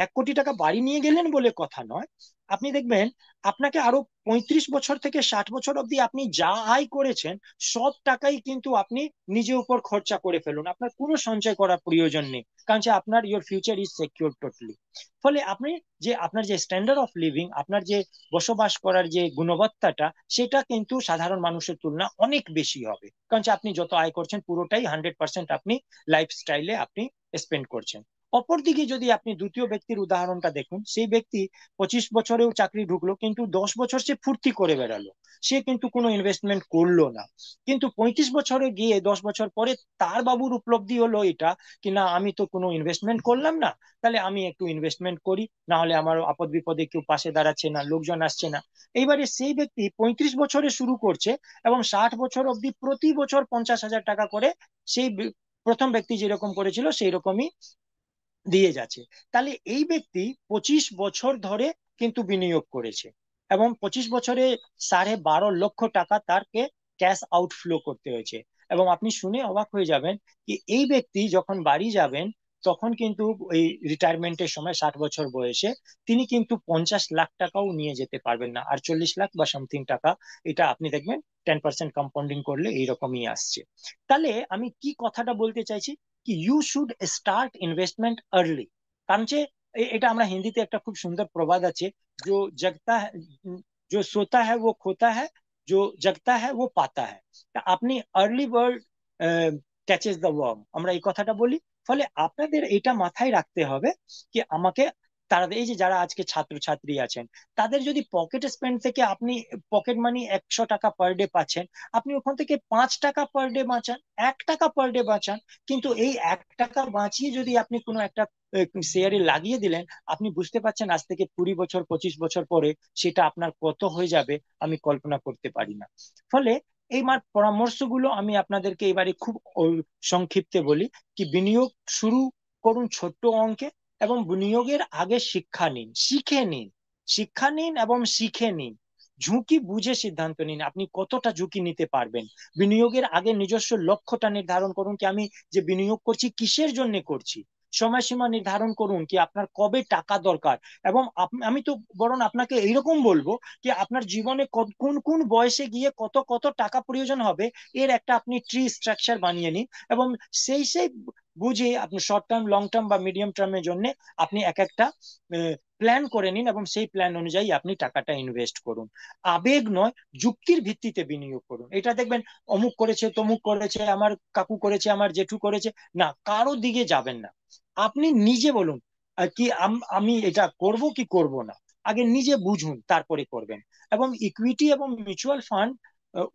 1 কোটি টাকা বাড়ি নিয়ে গেলেন বলে কথা নয়। আপনি দেখবেন আপনাকে আরো 35 বছর থেকে 60 বছর অব্দি আপনি যা আয় করেছেন সব টাকাই কিন্তু আপনি নিজের উপর খরচা করে ফেলুন, আপনার কোনো সঞ্চয় করার প্রয়োজন নেই, কারণ যে আপনার your future is secure totally. ফলে আপনি যে আপনার যে স্ট্যান্ডার্ড অফ লিভিং, আপনার যে বসবাস করার যে গুণবত্তাটা, সেটা কিন্তু সাধারণ মানুষের তুলনা অনেক বেশি হবে, কারণ যে আপনি যত আয় করছেন পুরোটাই 100% আপনি লাইফস্টাইলে আপনি স্পেন্ড করছেন। অপরদিকে যদি আপনি দ্বিতীয় ব্যক্তির উদাহরণটা দেখুন, সেই ব্যক্তি 25 বছরেও চাকরি ঢুকলো কিন্তু 10 বছর সে ফুর্তি করে বেড়ালো, সে কিন্তু কোনো ইনভেস্টমেন্ট করলো না। কিন্তু 35 বছরে গিয়ে 10 বছর পরে তার বাবুর উপলব্ধি হলো এটা, কি না আমি তো কোনো ইনভেস্টমেন্ট করলাম না, তাহলে আমি একটু ইনভেস্টমেন্ট করি, না হলে আমার আপদ বিপদে কেউ পাশে দাঁড়াচ্ছে না, লোকজন আসছে না। এইবারে সেই ব্যক্তি 35 বছরে শুরু করছে এবং 60 বছর অব্দি প্রতি বছর 50,000 টাকা করে সেই প্রথম ব্যক্তি যেরকম করেছিল সেই রকমই দিয়ে যাচ্ছে। তাহলে এই ব্যক্তি 25 বছর ধরে কিন্তু বিনিয়োগ করেছে এবং 25 বছরে 12.5 লক্ষ টাকা তারকে ক্যাশ আউটফ্লো করতে হয়েছে। এবং আপনি শুনে অবাক হয়ে যাবেন কি এই ব্যক্তি যখন বাড়ি যাবেন তখন কিন্তু এই রিটায়ারমেন্টের সময় 60 বছর বয়সে তিনি কিন্তু 50 লাখ টাকাও নিয়ে যেতে পারবেন না, আর 40 লাখ বা সামথিং টাকা, এটা আপনি দেখবেন 10% কম্পাউন্ডিং করলে এইরকমই আসছে। তাহলে আমি কি কথাটা বলতে চাইছি, कि you should start investment early. কারণ যে এটা আমরা হিন্দিতে একটা খুব সুন্দর প্রবাদ আছে, जो जगता है जो सोता है वो खोता है, जो जगता है वो पाता है। তা আপনি early bird catches the worm, আমরা এই কথাটা বলি। ফলে আপনাদের এটা মাথায় রাখতে হবে কি আমাকে তারা এই যে যারা আজকে ছাত্রছাত্রী আছেন তাদের যদি পকেট স্পেন্ড থেকে আপনি পকেট মানি 100 টাকা পার ডে পাচ্ছেন, আপনি ওখান থেকে 5 টাকা পার ডে বাঁচান, 1 টাকা পার ডে বাঁচান। কিন্তু এই 1 টাকা বাঁচিয়ে যদি আপনি কোনো একটা শেয়ারে লাগিয়ে দিলেন, আপনি বুঝতে পারছেন আজ থেকে 20 বছর 25 বছর পরে সেটা আপনার কত হয়ে যাবে আমি কল্পনা করতে পারি না। ফলে এই পরামর্শগুলো আমি আপনাদেরকে এবারে খুব সংক্ষিপ্তে বলি কি বিনিয়োগ শুরু করুন ছোট্ট অঙ্কে এবং বিনিয়োগের আগে শিক্ষা নিন, শিখে নিন, শিক্ষা নিন এবং শিখে নিন। ঝুঁকি বুঝে সিদ্ধান্ত নিন আপনি কতটা ঝুঁকি নিতে পারবেন। বিনিয়োগের আগে নিজস্ব লক্ষ্যটা নির্ধারণ করুন কি আমি যে বিনিয়োগ করছি কিসের জন্য করছি। সময়সীমা নির্ধারণ করুন কি আপনার কবে টাকা দরকার। এবং আমি তো বরং আপনাকে এইরকম বলবো যে আপনার জীবনে কোন কোন বয়সে গিয়ে কত কত টাকা প্রয়োজন হবে এর একটা আপনি ট্রি স্ট্রাকচার বানিয়ে নিন এবং সেই সেই বুঝে আপনি শর্ট টার্ম লং টার্ম বা মিডিয়াম টার্মের জন্য আপনি এক একটা প্ল্যান করে নিন এবং সেই প্ল্যান অনুযায়ী আপনি টাকাটা ইনভেস্ট করুন। আবেগ নয়, যুক্তির ভিত্তিতে বিনিয়োগ করুন। এটা দেখবেন অমুক করেছে তমুক করেছে, আমার কাকু করেছে, আমার জেঠু করেছে, না কারো দিকে যাবেন না। আপনি নিজে বলুন কি আমি এটা করব কি করব না, আগে নিজে বুঝুন তারপরে করবেন। এবং ইকুইটি এবং মিউচুয়াল ফান্ড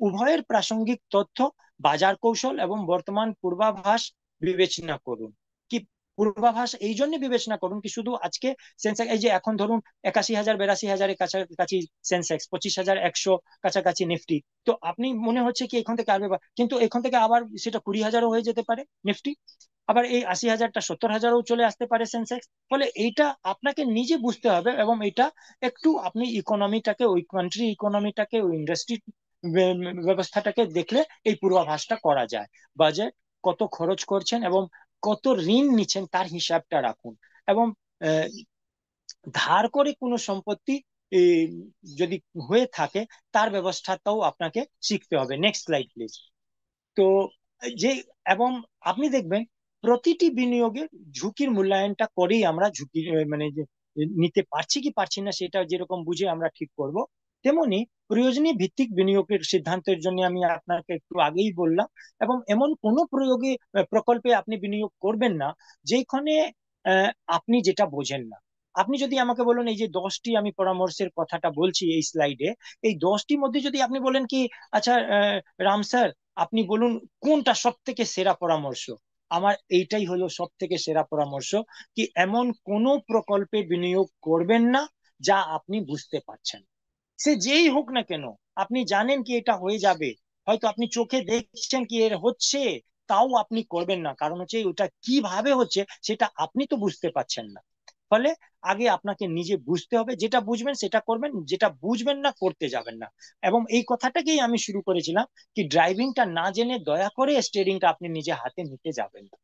উভয়ের প্রাসঙ্গিক তথ্য, বাজার কৌশল এবং বর্তমান পূর্বাভাস বিবেচনা করুন। কি পূর্বাভাস এই জন্য বিবেচনা করুন কি শুধু আজকে সেন্সেক্স এই যে এখন ধরুন 81,000 82,000-এর কাছাকাছি সেন্সেক্স, 25,100 কাছাকাছি নিফটি, তো আপনি মনে হচ্ছে কি এখান থেকে আসবে, কিন্তু এখান থেকে আবার সেটা 20,000-ও হয়ে যেতে পারে নিফটি, আবার এই 80,000টা 70,000-ও চলে আসতে পারে সেন্সেক্স। ফলে এইটা আপনাকে নিজে বুঝতে হবে এবং এটা একটু আপনি ইকোনমিটাকে ওই কান্ট্রি ইকোনমিটাকে ওই ইন্ডাস্ট্রি ব্যবস্থাটাকে দেখলে এই পূর্বাভাসটা করা যায়। বাজেট কত খরচ করছেন এবং কত ঋণ নিচ্ছেন তার হিসাবটা রাখুন। এবং আহ, ধার করে কোনো সম্পত্তি এই, যদি হয়ে থাকে তার ব্যবস্থাটাও আপনাকে শিখতে হবে। Next slide please. তো যে এবং আপনি দেখবেন প্রতিটি বিনিয়োগের ঝুঁকির মূল্যায়নটা করেই আমরা ঝুঁকি মানে যে নিতে পারছি কি পারছি না সেটা যেরকম বুঝে আমরা ঠিক করব, তেমনি প্রয়োজনীয় ভিত্তিক বিনিয়োগের সিদ্ধান্তের জন্য আমি আপনাকে একটু আগেই বললাম। এবং এমন কোনো প্রকল্পে আপনি বিনিয়োগ করবেন না যেখানে আপনি যেটা বোঝেন না। আপনি যদি আমাকে বলেন এই যে 10টি আমি পরামর্শের কথাটা বলছি এই স্লাইডে, এই 10টির মধ্যে যদি আপনি বলেন কি আচ্ছা রাম স্যার আপনি বলুন কোনটা সব থেকে সেরা পরামর্শ, আমার এইটাই হলো সব থেকে সেরা পরামর্শ কি এমন কোনো প্রকল্পে বিনিয়োগ করবেন না যা আপনি বুঝতে পারছেন। সে যেই হোক না কেন, আপনি জানেন কি এটা হয়ে যাবে, হয়তো আপনি চোখে দেখছেন কি এর হচ্ছে, তাও আপনি করবেন না, কারণ হচ্ছে ওটা কিভাবে হচ্ছে সেটা আপনি তো বুঝতে পারছেন না। ফলে আগে আপনাকে নিজে বুঝতে হবে, যেটা বুঝবেন সেটা করবেন, যেটা বুঝবেন না করতে যাবেন না। এবং এই কথাটাকেই আমি শুরু করেছিলাম কি ড্রাইভিংটা না জেনে দয়া করে স্টিয়ারিংটা আপনি নিজে হাতে নিতে যাবেন না।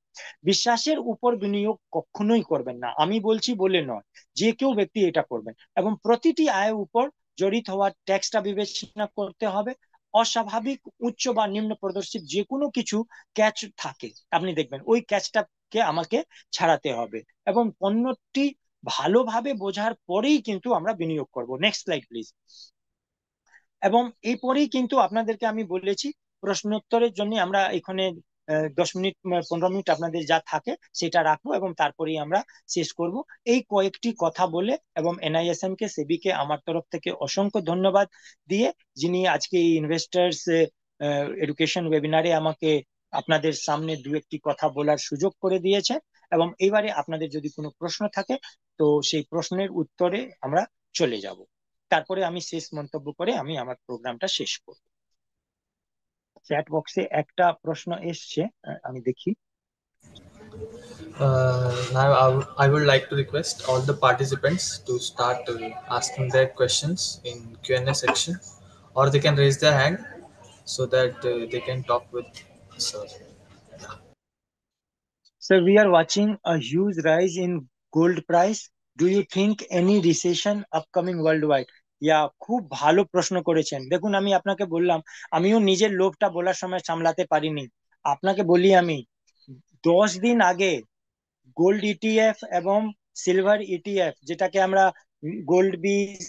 বিশ্বাসের উপর বিনিয়োগ কখনোই করবেন না, আমি বলছি বলে নয়, যে কেউ ব্যক্তি এটা করবেন। এবং প্রতিটি আয়ের উপর জড়িত হওয়া ট্যাক্সটা বিবেচনা করতে হবে। অস্বাভাবিক উচ্চ বা নিম্ন প্রদর্শিত যে কোনো কিছু ক্যাচ থাকে, আপনি দেখবেন ওই ক্যাচটাকে আমাকে ছাড়াতে হবে। এবং পণ্যটি ভালোভাবে বোঝার পরেই কিন্তু আমরা বিনিয়োগ করব। Next slide please. এবং এরপরেই কিন্তু আপনাদেরকে আমি বলেছি প্রশ্নোত্তরের জন্য আমরা এখানে 10 মিনিট 15 মিনিট আপনাদের যা থাকে সেটা রাখবো, এবং তারপরেই আমরা শেষ করব। এই কয়েকটি কথা বলে এবং এনআইএসএম কে সেবিকে আমার তরফ থেকে অসংখ্য ধন্যবাদ দিয়ে, যিনি আজকে এই ইনভেস্টার্স এডুকেশন ওয়েবিনারে আমাকে আপনাদের সামনে দু একটি কথা বলার সুযোগ করে দিয়েছে। এবং এইবারে আপনাদের যদি কোনো প্রশ্ন থাকে তো সেই প্রশ্নের উত্তরে আমরা চলে যাব। তারপরে আমি শেষ মন্তব্য করে আমি আমার প্রোগ্রামটা শেষ করব। চ্যাট বক্সে একটা প্রশ্ন এসছে, আমি দেখি। Now, I would like to request all the participants to start asking their questions in Q&A section, or they can raise their hand so that they can talk with sir. Sir, we are watching a huge rise in gold price. Do you think any recession upcoming worldwide? ইয়া, খুব ভালো প্রশ্ন করেছেন। দেখুন, আমি আপনাকে বললাম, আমিও নিজের লোভটা বলার সময় সামলাতে পারিনি। আপনাকে বলি, আমি 10 দিন আগে গোল্ড ইটিএফ এবং সিলভার ইটিএফ, যেটাকে আমরা গোল্ড বীজ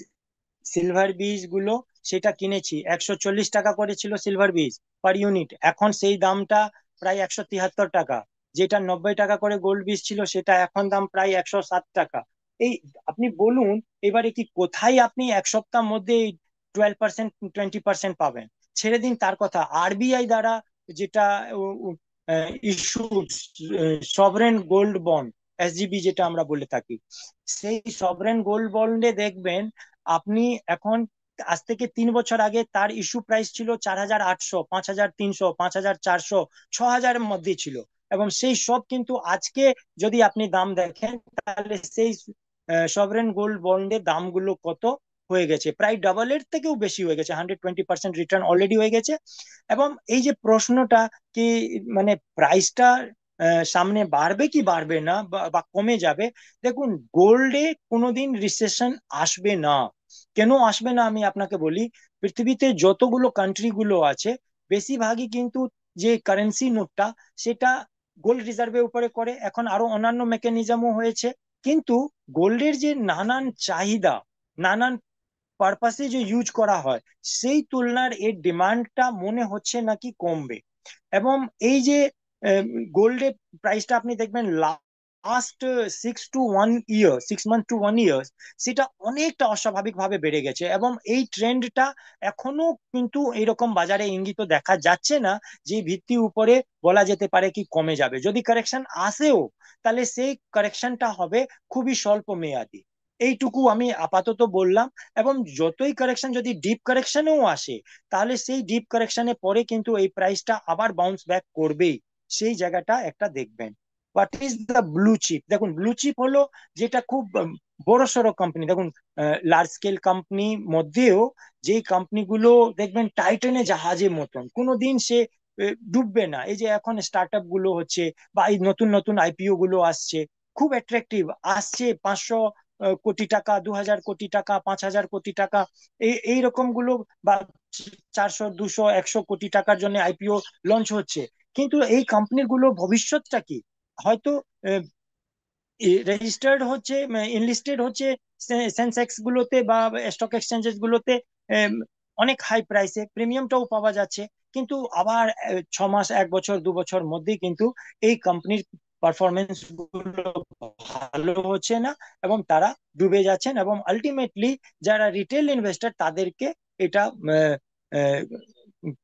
সিলভার বীজ গুলো, সেটা কিনেছি। 140 টাকা করেছিল সিলভার বীজ পার ইউনিট, এখন সেই দামটা প্রায় 173 টাকা। যেটা 90 টাকা করে গোল্ড বীজ ছিল সেটা এখন দাম প্রায় 107 টাকা। এই, আপনি বলুন এবারে কি কোথায় আপনি এক সপ্তাহ মধ্যে 12% 20% পাবেন? ছেড়ে দিন তার কথা, আরবিআই দ্বারা যেটা ইস্যু সভরেন গোল্ড বন্ড, এসজিবি যেটা আমরা বলে থাকি, সেই সভরেন গোল্ড বন্ডে দেখবেন আপনি এখন, আজ থেকে 3 বছর আগে তার ইস্যু প্রাইস ছিল 4,800, 5,300, 5,400, 6,000-এর মধ্যে ছিল। এবং সেই সব কিন্তু আজকে যদি আপনি দাম দেখেন তাহলে সেই সভরেন গোল্ড বন্ডের দামগুলো কত হয়ে গেছে, প্রায় ডাবলের থেকেও বেশি হয়ে গেছে, 120% রিটার্ন অলরেডি হয়ে গেছে। এবং এই যে প্রশ্নটা কি মানে প্রাইসটা সামনে বাড়বে কি বাড়বে না বা কমে যাবে, দেখুন গোল্ডে কোনোদিন রিসেশন আসবে না। কেন আসবে না আমি আপনাকে বলি। পৃথিবীতে যতগুলো কান্ট্রি গুলো আছে বেশিরভাগই কিন্তু যে কারেন্সি নোটটা সেটা গোল্ড রিজার্ভের উপরে করে। এখন আরো অন্যান্য মেকানিজমও হয়েছে, কিন্তু গোল্ডের যে নানান চাহিদা, নানান পারপাসে যে ইউজ করা হয়, সেই তুলনার এর ডিমান্ডটা মনে হচ্ছে নাকি কমবে। এবং এই যে গোল্ডের প্রাইসটা আপনি দেখবেন লাস্ট 6 মান্থ টু 1 ইয়ার সেটা অনেকটা অস্বাভাবিক ভাবে বেড়ে গেছে। এবং এই ট্রেন্ডটা এখনো কিন্তু এরকম বাজারে ইঙ্গিত দেখা যাচ্ছে না যে ভিত্তির উপরে বলা যেতে পারে কি কমে যাবে। যদি কারেকশন আসেও তাহলে সেই কারেকশনটা হবে খুবই স্বল্প মেয়াদী। এইটুকু আমি আপাতত বললাম। এবং যতই কারেকশন, যদি ডিপ কারেকশনেও আসে তাহলে সেই ডিপ কারেকশনের পরে কিন্তু এই প্রাইসটা আবার বাউন্স ব্যাক করবেই, সেই জায়গাটা একটা দেখবেন। What is the blue chip? দেখুন, ব্লু চিপ হলো যেটা খুব বড় সড়ো কোম্পানি। দেখুন, লার্জ স্কেল কোম্পানি মধ্যেও যে কোম্পানিগুলো দেখবেন টাইটানে জাহাজের মতন, কোনোদিন সে ডুববে না। এই যে এখন স্টার্ট আপ গুলো হচ্ছে বা এই নতুন নতুন আইপিও গুলো আসছে, খুব অ্যাট্রাকটিভ আসছে, 500 কোটি টাকা, 2,000 কোটি টাকা, 5,000 কোটি টাকা, এইরকম গুলো, বা 400 200 100 কোটি টাকার জন্য আইপিও লঞ্চ হচ্ছে। কিন্তু এই কোম্পানি গুলো ভবিষ্যৎটা কি? হয়তো রেজিস্টার্ড হচ্ছে, ইনলিস্টেড হচ্ছে সেন্সেক্স গুলোতে বা স্টক এক্সচেঞ্জেস গুলোতে, অনেক হাই প্রাইসে প্রিমিয়ামটাও পাওয়া যাচ্ছে। কিন্তু আবার 6 মাস 1 বছর 2 বছর মধ্যেই কিন্তু এই কোম্পানির পারফরমেন্স গুলো ভালো হচ্ছে না এবং তারা ডুবে যাচ্ছেন। এবং আলটিমেটলি যারা রিটেল ইনভেস্টর তাদেরকে এটা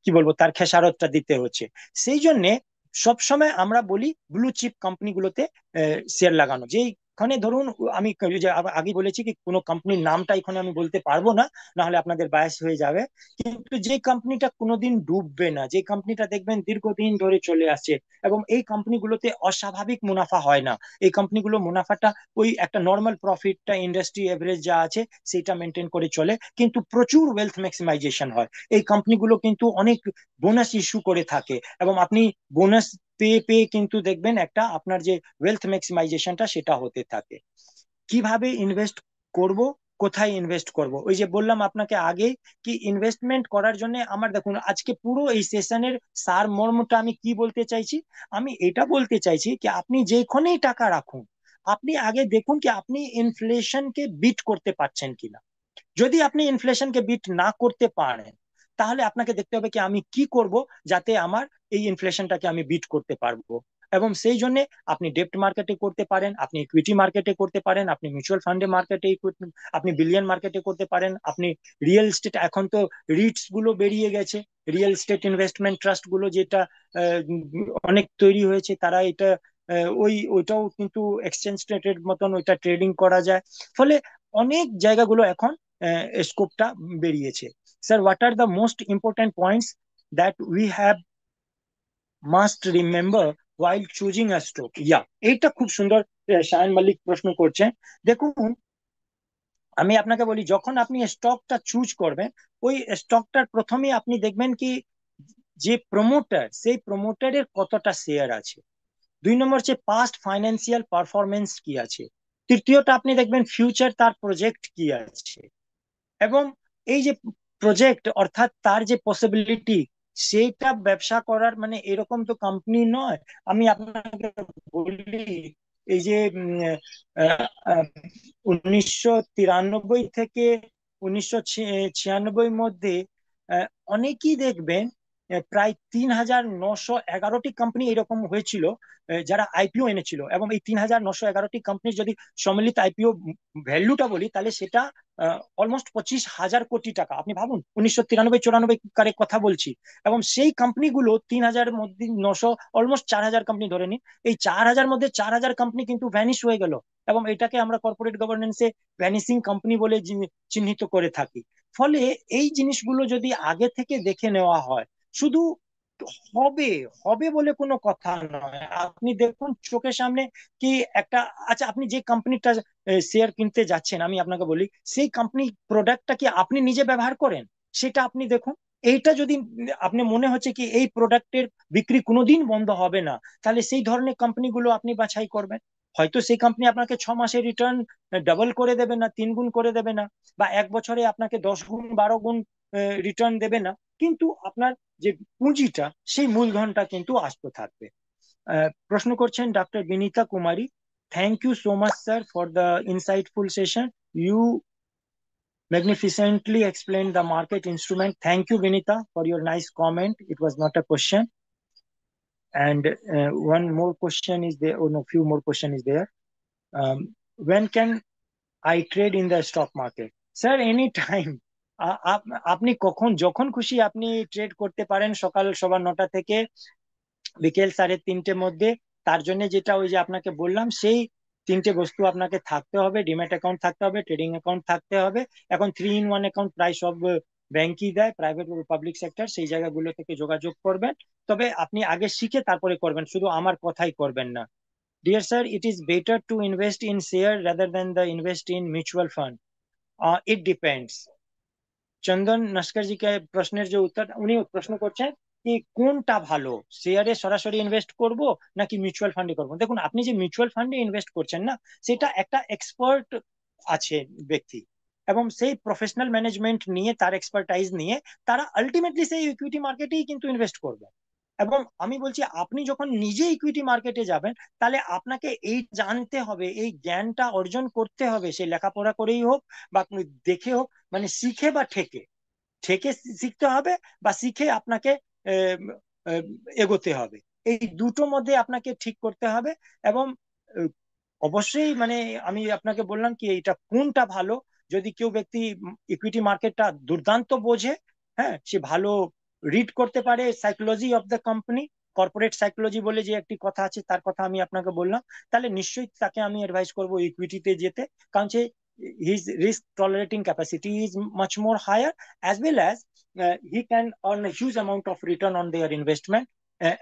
কি বলবো, তার খেসারতটা দিতে হচ্ছে। সেই জন্য সবসময় আমরা বলি ব্লু চিপ কোম্পানিগুলোতে শেয়ার লাগানো। যেই এখানে ধরুন আমি যে আগে বলেছি কি কোনো কোম্পানির নামটা এখানে আমি বলতে পারবো না, না হলে আপনাদের বায়াস হয়ে যাবে। কিন্তু যে কোম্পানিটা কোনোদিন ডুববে না, যে কোম্পানিটা দেখবেন দীর্ঘদিন ধরে চলে আসছে, এবং এই কোম্পানিগুলোতে অস্বাভাবিক মুনাফা হয় না, এই কোম্পানিগুলো মুনাফাটা ওই একটা নর্মাল প্রফিটটা ইন্ডাস্ট্রি এভারেজ যা আছে সেটা মেনটেন করে চলে, কিন্তু প্রচুর ওয়েলথ ম্যাক্সিমাইজেশন হয়। এই কোম্পানিগুলো কিন্তু অনেক বোনাস ইস্যু করে থাকে, এবং আপনি বোনাস পেয়ে পেয়ে কিন্তু দেখবেন একটা আপনার যে ওয়েলথ ম্যাক্সিমাইজেশনটা সেটা হতে থাকে। কিভাবে ইনভেস্ট করব, কোথায় ইনভেস্ট করব, ওই যে বললাম আপনাকে আগে কি ইনভেস্টমেন্ট করার জন্য আমার দেখুন আজকে পুরো এই সেশনের সার মর্মটা আমি কি বলতে চাইছি, আমি এটা বলতে চাইছি কি আপনি যেখানেই টাকা রাখুন, আপনি আগে দেখুন কি আপনি ইনফ্লেশনকে বিট করতে পারছেন কিনা। যদি আপনি ইনফ্লেশনকে বিট না করতে পারেন, তাহলে আপনাকে দেখতে হবে কি আমি কি করব যাতে আমার এই ইনফ্লেশনটাকে আমি বিট করতে পারবো। এবং সেই জন্য আপনি ডেপ্ট মার্কেটে করতে পারেন, আপনি ইকুইটি মার্কেটে করতে পারেন, আপনি মিউচুয়াল ফান্ডে মার্কেটে, আপনি বিলিয়ন মার্কেটে করতে পারেন, আপনি রিয়েল এস্টেট, এখন তো রিটস গুলো বেরিয়ে গেছে, রিয়েল এস্টেট ইনভেস্টমেন্ট ট্রাস্ট গুলো যেটা অনেক তৈরি হয়েছে, তারা এটা ওইটাও কিন্তু এক্সচেঞ্জ ট্রেডের মতন ওইটা ট্রেডিং করা যায়। ফলে অনেক জায়গাগুলো এখন স্কোপটা বেরিয়েছে। Sir, what are the most important points that we have must remember while choosing a stock? Yeah, এইটা খুব সুন্দর শায়ান মালিক প্রশ্ন করছেন। দেখুন, আমি আপনাকে বলি, যখন আপনি স্টকটা চুজ করবেন, ওই স্টকটার প্রথমে আপনি দেখবেন কি যে প্রমোটার, সেই প্রমোটারের কতটা শেয়ার আছে। 2 নম্বর হচ্ছে পাস্ট ফাইন্যান্সিয়াল পারফরমেন্স কি আছে। তৃতীয়টা আপনি দেখবেন ফিউচার তার প্রজেক্ট কি আছে। এবং এই যে প্রজেক্ট অর্থাৎ তার যে পসিবিলিটি, সেইটা ব্যবসা করার মানে এরকম তো কোম্পানি নয়। আমি আপনাকে বলি, এই যে 1993 থেকে 1996 মধ্যে আহ, অনেকেই দেখবেন প্রায় 3911টি কোম্পানি এরকম হয়েছিল যারা আইপিও এনেছিল, এবং এই 3911টি কোম্পানির যদি সম্মিলিত আইপিও ভ্যালুটা বলি, তাহলে সেটা অলমোস্ট 25,000 কোটি টাকা। আপনি ভাবুন, 1993-94 কারে কথা বলছি, এবং সেই কোম্পানিগুলো 3,000 মধ্যে 900, অলমোস্ট 4,000 কোম্পানি ধরে নিন, এই 4,000 মধ্যে 4,000 কোম্পানি কিন্তু ভ্যানিশ হয়ে গেল, এবং এটাকে আমরা কর্পোরেট গভর্নেন্সে ভ্যানিসিং কোম্পানি বলে চিহ্নিত করে থাকি। ফলে এই জিনিসগুলো যদি আগে থেকে দেখে নেওয়া হয়, শুধু হবে হবে বলে কোনো কথা নয়। আপনি দেখুন চোখের সামনে কি একটা, আচ্ছা আপনি যে কোম্পানিটা শেয়ার কিনতে যাচ্ছেন, আমি আপনাকে বলি সেই কোম্পানি প্রোডাক্টটা কি আপনি নিজে ব্যবহার করেন, সেটা আপনি দেখুন। এইটা যদি আপনি মনে হচ্ছে কি এই প্রোডাক্টের বিক্রি কোনোদিন বন্ধ হবে না, তাহলে সেই ধরনের কোম্পানিগুলো আপনি বাছাই করবেন। হয়তো সেই কোম্পানি আপনাকে 6 মাসে রিটার্ন ডাবল করে দেবে না, 3 গুণ করে দেবে না, বা 1 বছরে আপনাকে 10 গুণ 12 গুণ রিটার্ন দেবে না, কিন্তু আপনার যে পুঁজিটা, সেই মূলধনটা কিন্তু আসতে থাকবে। প্রশ্ন করছেন doctor Vinita Kumari. Thank you so much sir for the insightful session, you magnificently explained the market instrument. Thank you, Vinita, for your nice comment. It was not a question. And one more question is there. Oh no, few more question is there. When can I trade in the stock market? Sir, any time. আপনি কখন যখন খুশি আপনি trade করতে পারেন, সকাল 9:15 থেকে বিকেল 3:30 মধ্যে। তার জন্য যেটা ওই যে আপনাকে বললাম, সেই 3টে বস্তু আপনাকে থাকতে হবে: ডিম্যাট অ্যাকাউন্ট থাকতে হবে, ট্রেডিং অ্যাকাউন্ট থাকতে হবে। এখন 3 in 1 অ্যাকাউন্ট প্রায় সব ব্যাংকই দেয়, প্রাইভেট ও পাবলিক সেক্টর, সেই জায়গাগুলো থেকে যোগাযোগ করবেন। তবে আপনি আগে শিখে তারপরে করবেন, শুধু আমার কথাই করবেন না। Dear sir, it is better to invest in share rather than the invest in mutual fund? It depends. Chandan Naskar ji কে প্রশ্নের যে উত্তর উনি প্রশ্ন করছেন কি কোনটা ভালো, শেয়ারে সরাসরি ইনভেস্ট করব নাকি মিউচুয়াল ফান্ডে করব। দেখুন, আপনি যে মিউচুয়াল ফান্ডে ইনভেস্ট করছেন না, সেটা একটা এক্সপার্ট আছে ব্যক্তি, এবং সেই প্রফেশনাল ম্যানেজমেন্ট নিয়ে, তার এক্সপার্টাইজ নিয়ে তারা আলটিমেটলি সেই ইকুইটি মার্কেটেই কিন্তু ইনভেস্ট করবে। এবং আমি বলছি, আপনি যখন নিজে ইকুইটি মার্কেটে যাবেন, তাহলে আপনাকে এই জানতে হবে, এই জ্ঞানটা অর্জন করতে হবে, সে লেখাপড়া করেই হোক বা দেখে হোক, মানে শিখে বা ঠেকে। ঠেকে শিখতে হবে, বা শিখে আপনাকে আহ, আহ, এগোতে হবে। এই দুটো মধ্যে আপনাকে ঠিক করতে হবে। এবং আহ, অবশ্যই মানে আমি আপনাকে বললাম কি এটা কোনটা ভালো, যদি কেউ ব্যক্তি ইকুইটি মার্কেটটা দুর্দান্ত বোঝে, হ্যাঁ, সে ভালো রিড করতে পারে psychology of the company, corporate psychology বলে যে একটি কথা আছে, তার কথা আমি আপনাকে বললাম, তাহলে নিশ্চয়ই তাকে আমি অ্যাডভাইস করবো ইকুইটিতে যেতে, কারণ যে his risk tolerating capacity is much more higher, as well as he can earn a huge amount of return on their investment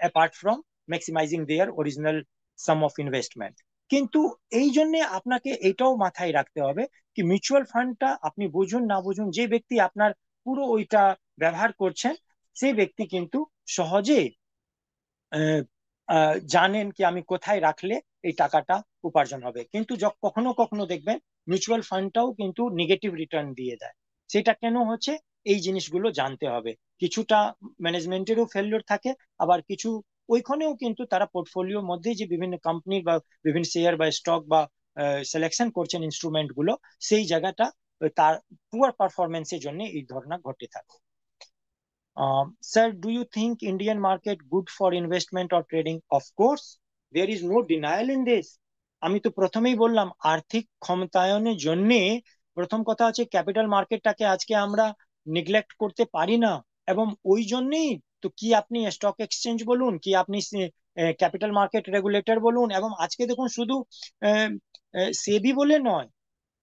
apart from maximizing their original sum of investment. কিন্তু এই জন্য আপনাকে এটাও মাথায় রাখতে হবে কি মিউচুয়াল ফান্ডটা আপনি বুঝুন না বুঝুন, যে ব্যক্তি আপনার পুরো ওইটা ব্যবহার করছেন সেই ব্যক্তি কিন্তু সহজে জানেন কি আমি কোথায় রাখলে এই টাকাটা উপার্জন হবে। কিন্তু কখনো কখনো দেখবেন মিউচুয়াল ফান্ডটাও কিন্তু নেগেটিভ রিটার্ন দিয়ে দেয়। সেটা কেন হচ্ছে এই জিনিসগুলো জানতে হবে। কিছুটা ম্যানেজমেন্টেরও ফেলিওর থাকে, আবার কিছু ওইখানেও কিন্তু তারা পোর্টফোলিওর মধ্যে যে বিভিন্ন কোম্পানির বা বিভিন্ন শেয়ার বা স্টক বা সিলেকশন করছেন ইনস্ট্রুমেন্ট গুলো, সেই জায়গাটা তার পুয়ার পারফরমেন্সের জন্য এই ঘটনা ঘটে থাকে। Sir, do you think Indian market good for investment or trading? Of course, there is no denial in this. আমি তো প্রথমেই বললাম আর্থিক ক্ষমতায়নের জন্য প্রথম কথা হচ্ছে ক্যাপিটাল মার্কেটটাকে আজকে আমরা নেগলেক্ট করতে পারি না, এবং ওই জন্যই তো কি আপনি স্টক এক্সচেঞ্জ বলুন, কি আপনি ক্যাপিটাল মার্কেট রেগুলেটর বলুন, এবং আজকে দেখুন শুধু সেবি বলে নয়,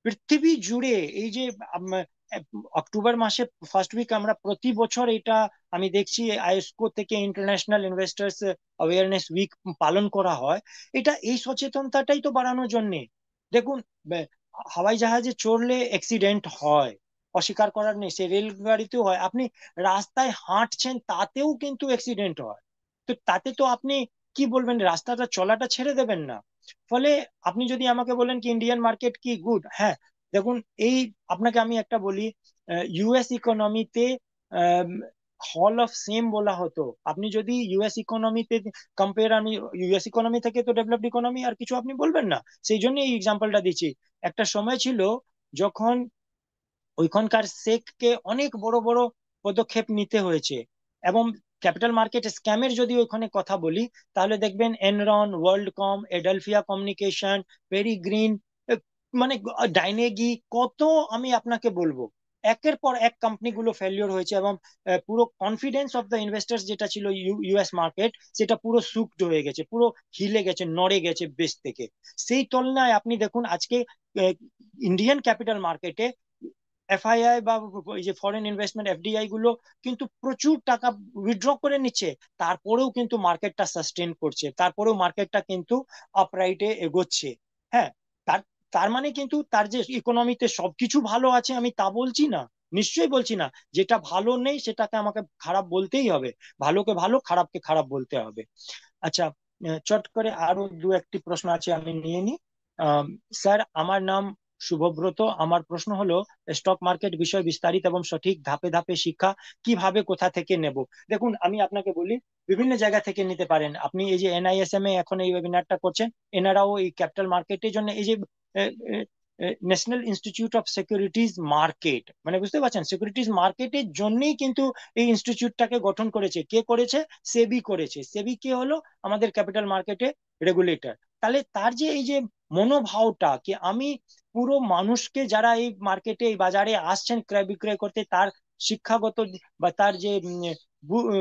পৃথিবী জুড়ে এই যে অক্টোবর মাসে ফার্স্ট উইক আমরা প্রতি বছর এটা আমি দেখছি আইএসকো থেকে ইন্টারন্যাশনাল ইনভেস্টার্স অ্যাওয়ারনেস উইক পালন করা হয়। এটা এই সচেতনতাটাই তো বাড়ানোর জন্য। দেখুন হাওয়াই জাহাজে চড়লে অ্যাক্সিডেন্ট হয়, অস্বীকার করার নেই, সে রেলগাড়িতেও হয়, আপনি রাস্তায় হাঁটছেন তাতেও কিন্তু অ্যাক্সিডেন্ট হয়। তো তাতে তো আপনি কি বলবেন, রাস্তাটা চলাটা ছেড়ে দেবেন না। ফলে আপনি যদি আমাকে বলেন কি ইন্ডিয়ান মার্কেট কি গুড, হ্যাঁ দেখুন এই আপনাকে আমি একটা বলি, ইউএস ইকোনমিতে হল অফ সেম বলা হতো। আপনি যদি ইউএস ইকোনমিতে কম্পেয়ার, আমি ইউএস ইকোনমি থেকে তো ডেভেলপড ইকোনমি আর কিছু আপনি বলবেন না, সেই জন্য এই এক্সাম্পলটা দিচ্ছি। একটা সময় ছিল যখন ওইখানকার সেককে অনেক বড় বড় পদক্ষেপ নিতে হয়েছে, এবং ক্যাপিটাল মার্কেট স্ক্যামের যদি ওইখানে কথা বলি তাহলে দেখবেন এনরন, ওয়ার্ল্ডকম, এডালফিয়া কমিউনিকেশন, পেরিগ্রিন, মানে ডাইনেগি, কত আমি আপনাকে বলবো, একের পর এক কোম্পানিগুলো ফেলিওর হয়েছে, এবং পুরো কনফিডেন্স অফ দ্য ইনভেস্টার্স যেটা ছিল ইউএস মার্কেট, সেটা পুরো সুকড হয়ে গেছে, পুরো হিলে গেছে, নড়ে গেছে বেস থেকে। সেই তুলনায় আপনি দেখুন আজকে ইন্ডিয়ান ক্যাপিটাল মার্কেটে এফআইআই বা এই যে ফরেন ইনভেস্টমেন্ট এফডিআই গুলো কিন্তু প্রচুর টাকা উইথড্র করে নিচ্ছে, তারপরেও কিন্তু মার্কেটটা সাস্টেন করছে, তারপরেও মার্কেটটা কিন্তু আপরাইটে এগোচ্ছে। হ্যাঁ, তার তার মানে কিন্তু তার যে ইকোনমিতে সবকিছু ভালো আছে আমি তা বলছি না, নিশ্চয়ই বলছি না। যেটা ভালো নেই সেটাকে আমাকে খারাপ বলতেই হবে, ভালোকে ভালো খারাপকে খারাপ বলতে হবে। আচ্ছা, চট করে আরো দু একটি প্রশ্ন আছে, আমি নিয়ে নিই। স্যার, আমার নাম শুভব্রত, আমার প্রশ্ন হলো স্টক মার্কেট বিষয় বিস্তারিত এবং সঠিক ধাপে ধাপে শিক্ষা কিভাবে কোথা থেকে নেব। দেখুন আমি আপনাকে বলি, বিভিন্ন জায়গা থেকে নিতে পারেন। আপনি এই যে এনআইএসএম এ এখন এই ওয়েবিনারটা করছেন, এনারাও এই ক্যাপিটাল মার্কেটের জন্য এই যে national Institute of securities market, মানে বুঝতে পারছেন, সিকিউরিটিজ মার্কেটের জন্যই কিন্তু এই ইনস্টিটিউটটাকে গঠন করেছে। কে করেছে? সেবি করেছে। সেবি কে হলো আমাদের ক্যাপিটাল মার্কেটে রেগুলেটর। তাহলে তার যে এই যে মনোভাবটা কি আমি পুরো মানুষকে যারা এই মার্কেটে এই বাজারে আসছেন ক্রয় বিক্রয় করতে, তার শিক্ষাগত বা তার যে